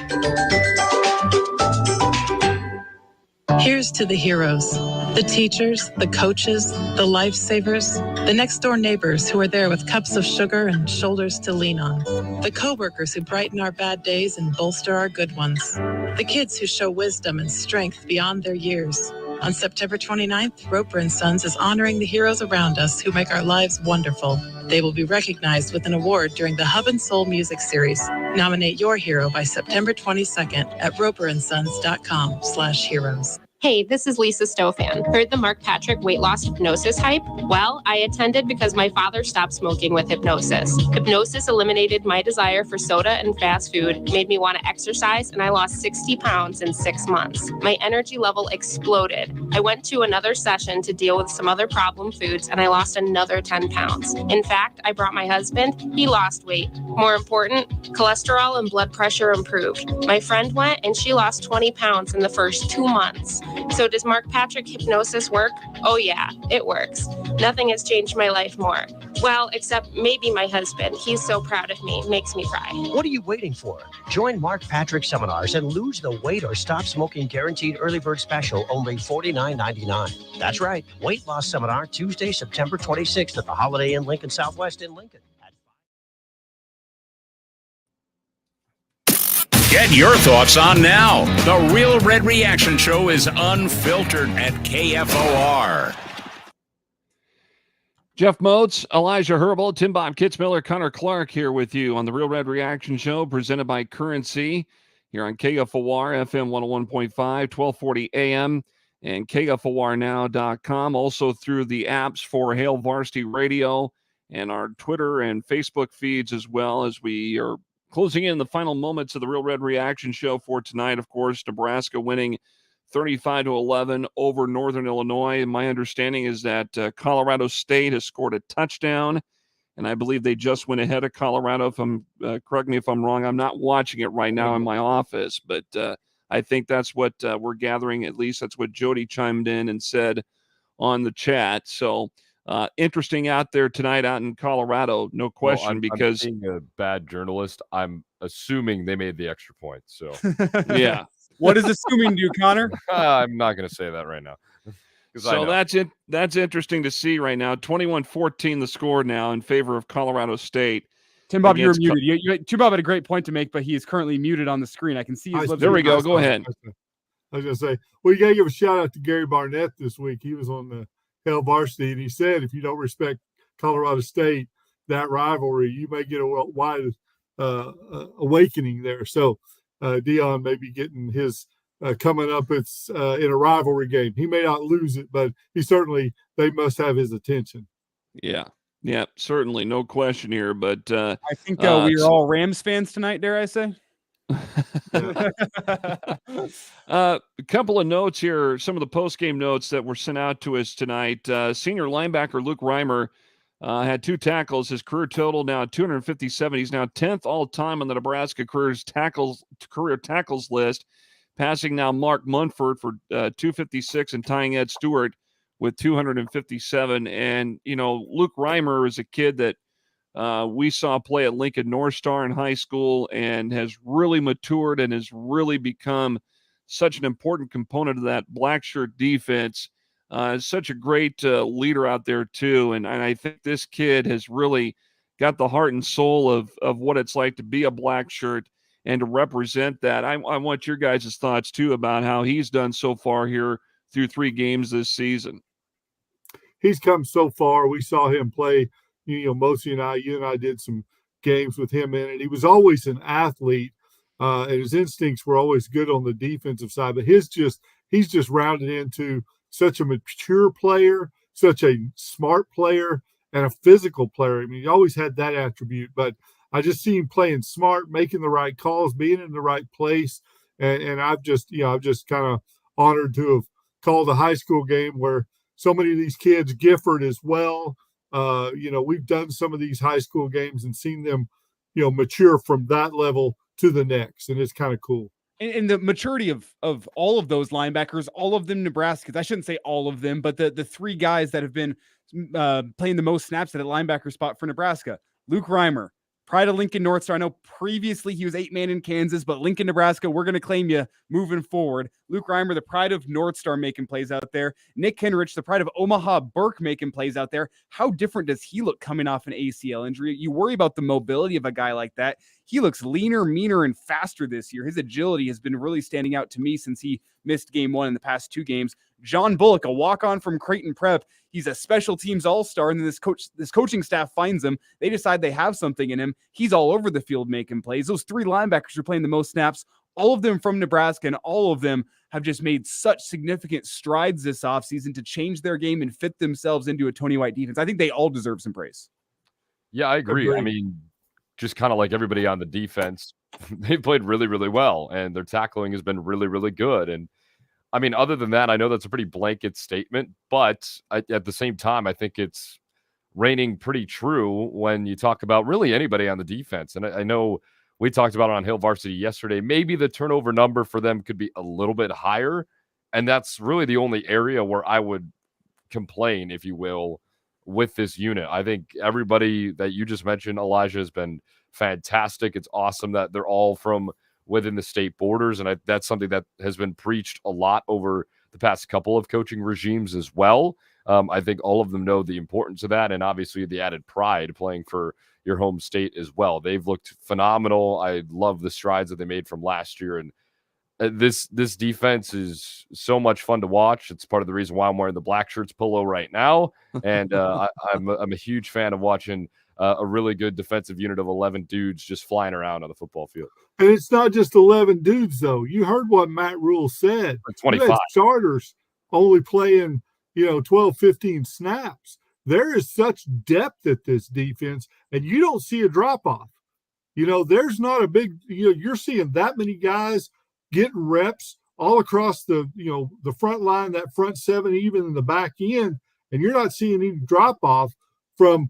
Here's to the heroes, the teachers, the coaches, the lifesavers, the next door neighbors who are there with cups of sugar and shoulders to lean on, the coworkers who brighten our bad days and bolster our good ones, the kids who show wisdom and strength beyond their years. On September 29th, Roper & Sons is honoring the heroes around us who make our lives wonderful. They will be recognized with an award during the Hub and Soul Music Series. Nominate your hero by September 22nd at roperandsons.com/heroes. Hey, this is Lisa Stofan. Heard the Mark Patrick weight loss hypnosis hype? Well, I attended because my father stopped smoking with hypnosis. Hypnosis eliminated my desire for soda and fast food, made me want to exercise, and I lost 60 pounds in 6 months. My energy level exploded. I went to another session to deal with some other problem foods, and I lost another 10 pounds. In fact, I brought my husband. He lost weight. More important, cholesterol and blood pressure improved. My friend went, and she lost 20 pounds in the first 2 months. So does Mark Patrick hypnosis work? Oh yeah, it works. Nothing has changed my life more. Well, except maybe my husband. He's so proud of me, makes me cry. What are you waiting for? Join Mark Patrick seminars and lose the weight or stop smoking guaranteed early bird special, only $49.99. That's right. Weight loss seminar Tuesday, September 26th at the Holiday Inn Lincoln Southwest in Lincoln. Get your thoughts on now. The Real Red Reaction Show is unfiltered at KFOR. Jeff Moats, Elijah Herbal, Tim Bob Kitzmiller, Connor Clark here with you on the Real Red Reaction Show presented by Currency here on KFOR, FM 101.5, 1240 AM, and KFORnow.com. Also through the apps for Hail Varsity Radio and our Twitter and Facebook feeds, as well as we are closing in the final moments of the Real Red Reaction Show for tonight. Of course, Nebraska winning 35-11 over Northern Illinois. My understanding is that Colorado State has scored a touchdown, and I believe they just went ahead of Colorado. If I'm correct me if I'm wrong. I'm not watching it right now in my office, but I think that's what we're gathering. At least that's what Jody chimed in and said on the chat. So interesting out there tonight out in Colorado, no question. I'm because being a bad journalist, I'm assuming they made the extra point. So yeah. What does assuming do, Connor? I'm not going to say that right now. So that's it. That's interesting to see right now. 21-14 the score now in favor of Colorado State. Tim Bob, you're muted. Tim Bob had a great point to make, but he is currently muted on the screen. I can see his lips. There we go. Go ahead. I was going to say, well, you got to give a shout out to Gary Barnett this week. He was on the Hail Varsity, and he said, if you don't respect Colorado State, that rivalry, you may get a wide awakening there. So Dion may be getting his coming up. It's in a rivalry game. He may not lose it, but they must have his attention. Yeah, certainly. No question here. But I think we are all Rams fans tonight, dare I say? A couple of notes here. Some of the post-game notes that were sent out to us tonight. Senior linebacker Luke Reimer had 2 tackles. His career total now 257. He's now 10th all-time on the Nebraska career tackles list, passing now Mark Munford for 256 and tying Ed Stewart with 257. And, Luke Reimer is a kid that we saw play at Lincoln North Star in high school and has really matured and has really become such an important component of that black shirt defense. Such a great leader out there too. And I think this kid has really got the heart and soul of what it's like to be a black shirt and to represent that. I want your guys' thoughts too about how he's done so far here through 3 games this season. He's come so far. We saw him play, Mosi and you and I did some games with him in it. He was always an athlete, and his instincts were always good on the defensive side, but he's just rounded into such a mature player, such a smart player, and a physical player. I mean, he always had that attribute, but I just see him playing smart, making the right calls, being in the right place. And I've just kind of honored to have called a high school game where so many of these kids, Gifford as well, we've done some of these high school games and seen them, mature from that level to the next. And it's kind of cool. And the maturity of all of those linebackers, all of them Nebraskans. I shouldn't say all of them, but the 3 guys that have been playing the most snaps at a linebacker spot for Nebraska. Luke Reimer, pride of Lincoln North Star. I know previously he was 8-man in Kansas, but Lincoln, Nebraska, we're going to claim you moving forward. Luke Reimer, the pride of North Star, making plays out there. Nick Henrich, the pride of Omaha Burke, making plays out there. How different does he look coming off an ACL injury? You worry about the mobility of a guy like that. He looks leaner, meaner, and faster this year. His agility has been really standing out to me since he missed game 1 in the past 2 games. John Bullock, a walk-on from Creighton Prep. He's a special teams all-star, and then this coaching staff finds him. They decide they have something in him. He's all over the field making plays. Those 3 linebackers are playing the most snaps all of them from Nebraska, and all of them have just made such significant strides this offseason to change their game and fit themselves into a Tony White defense. I think they all deserve some praise. Yeah, I agree. I mean, just kind of like everybody on the defense, they've played really, really well, and their tackling has been really, really good. And I mean, other than that, I know that's a pretty blanket statement, but at the same time, I think it's reigning pretty true when you talk about really anybody on the defense. And I know we talked about it on Hill Varsity yesterday. Maybe the turnover number for them could be a little bit higher, and that's really the only area where I would complain, if you will, with this unit. I think everybody that you just mentioned, Elijah, has been fantastic. It's awesome that they're all from within the state borders, and that's something that has been preached a lot over the past couple of coaching regimes as well. I think all of them know the importance of that, and obviously the added pride playing for your home state as well. They've looked phenomenal. I love the strides that they made from last year, and this defense is so much fun to watch. It's part of the reason why I'm wearing the Black Shirts polo right now, and I'm a huge fan of watching a really good defensive unit of 11 dudes just flying around on the football field. And it's not just 11 dudes, though. You heard what Matt Rule said. 25 starters only playing, 12, 15 snaps. There is such depth at this defense, and you don't see a drop-off. There's not a big, you're seeing that many guys getting reps all across the front line, that front seven, even in the back end, and you're not seeing any drop-off from,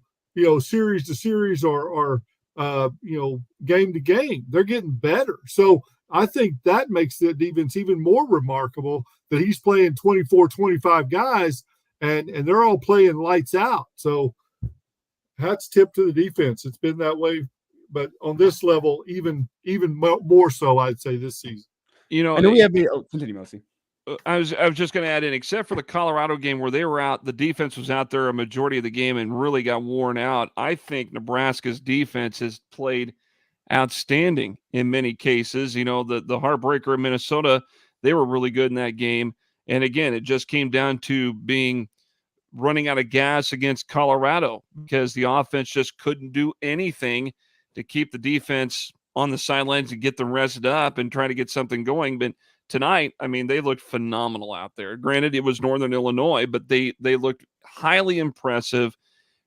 series to series or game to game. They're getting better. So I think that makes the defense even more remarkable that he's playing 24, 25 guys and they're all playing lights out. So hats tip to the defense. It's been that way, but on this level, even more so, I'd say this season. I know we have continue, Mosi. I was just going to add in, except for the Colorado game where they were out, the defense was out there a majority of the game and really got worn out. I think Nebraska's defense has played outstanding in many cases. The heartbreaker in Minnesota, they were really good in that game. And again, it just came down to running out of gas against Colorado because the offense just couldn't do anything to keep the defense on the sidelines and get them rested up and try to get something going. But tonight, I mean, they looked phenomenal out there. Granted, it was Northern Illinois, but they looked highly impressive.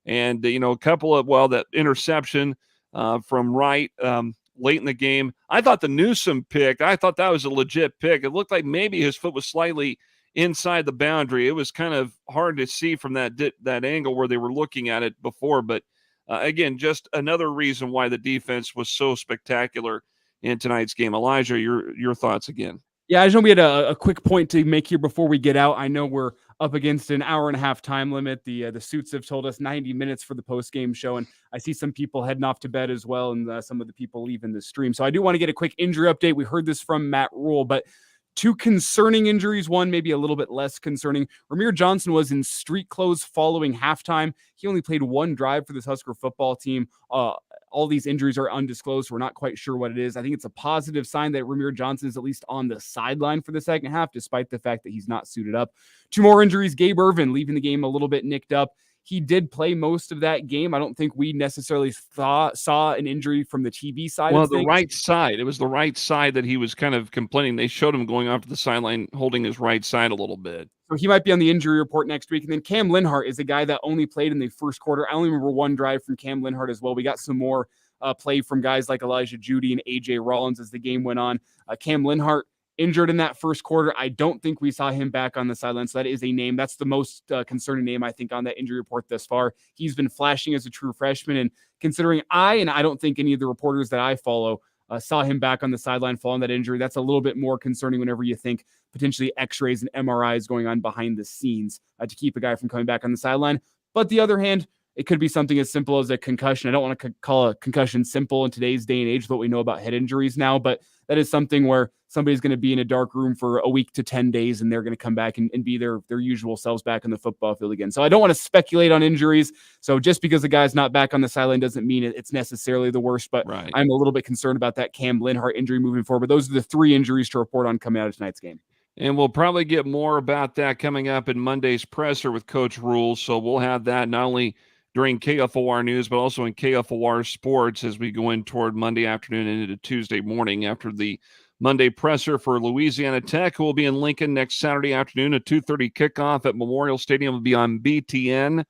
And, a couple of, that interception from Wright late in the game. I thought the Newsom pick, I thought that was a legit pick. It looked like maybe his foot was slightly inside the boundary. It was kind of hard to see from that angle where they were looking at it before. But again, just another reason why the defense was so spectacular in tonight's game. Elijah, your thoughts again. Yeah, I just know we had a quick point to make here before we get out. I know we're up against an hour and a half time limit. The suits have told us 90 minutes for the post-game show, and I see some people heading off to bed as well, and some of the people leaving the stream. So I do want to get a quick injury update. We heard this from Matt Rule, but two concerning injuries, one maybe a little bit less concerning. Ramir Johnson was in street clothes following halftime. He only played one drive for this Husker football team. All these injuries are undisclosed. We're not quite sure what it is. I think it's a positive sign that Ramir Johnson is at least on the sideline for the second half, despite the fact that he's not suited up. Two more injuries. Gabe Irvin leaving the game a little bit nicked up. He did play most of that game. I don't think we necessarily saw an injury from the TV side. Well, the right side. It was the right side that he was kind of complaining. They showed him going off to the sideline, holding his right side a little bit. So he might be on the injury report next week. And then Cam Linhart is a guy that only played in the first quarter. I only remember one drive from Cam Linhart as well. We got some more play from guys like Elijah Judy and A.J. Rollins as the game went on. Cam Linhart injured in that first quarter. I don't think we saw him back on the sideline. So that is a name. That's the most concerning name, I think, on that injury report thus far. He's been flashing as a true freshman. And considering I don't think any of the reporters that I follow saw him back on the sideline following that injury, that's a little bit more concerning whenever you think potentially x-rays and MRIs going on behind the scenes to keep a guy from coming back on the sideline. But the other hand, it could be something as simple as a concussion. I don't want to call a concussion simple in today's day and age, what we know about head injuries now, but that is something where somebody's going to be in a dark room for a week to 10 days, and they're going to come back and be their usual selves back in the football field again. So I don't want to speculate on injuries. So just because the guy's not back on the sideline doesn't mean it's necessarily the worst, but right. I'm a little bit concerned about that Cam Linhart injury moving forward. But those are the three injuries to report on coming out of tonight's game. And we'll probably get more about that coming up in Monday's presser with Coach Rule. So we'll have that not only during KFOR News, but also in KFOR Sports as we go in toward Monday afternoon and into Tuesday morning after the Monday presser for Louisiana Tech, who will be in Lincoln next Saturday afternoon. A 2:30 kickoff at Memorial Stadium will be on BTN.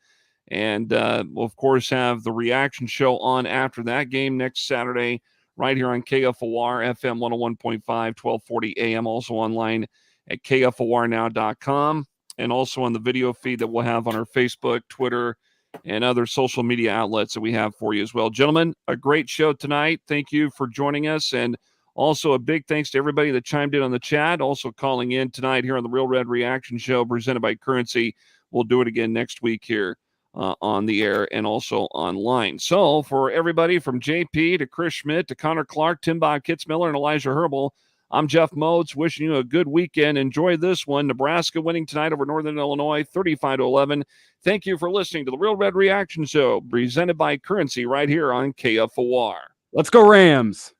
And we'll, of course, have the reaction show on after that game next Saturday right here on KFOR, FM 101.5, 1240 AM, also online at KFORnow.com, and also on the video feed that we'll have on our Facebook, Twitter, and other social media outlets that we have for you as well. Gentlemen, a great show tonight. Thank you for joining us. And also a big thanks to everybody that chimed in on the chat, also calling in tonight here on the Real Red Reaction Show presented by Currency. We'll do it again next week here on the air and also online. So for everybody from JP to Chris Schmidt to Connor Clark, Tim Bob Kitzmiller, and Elijah Herbal, I'm Jeff Modes, wishing you a good weekend. Enjoy this one. Nebraska winning tonight over Northern Illinois, 35-11. Thank you for listening to the Real Red Reaction Show presented by Currency right here on KFOR. Let's go Rams.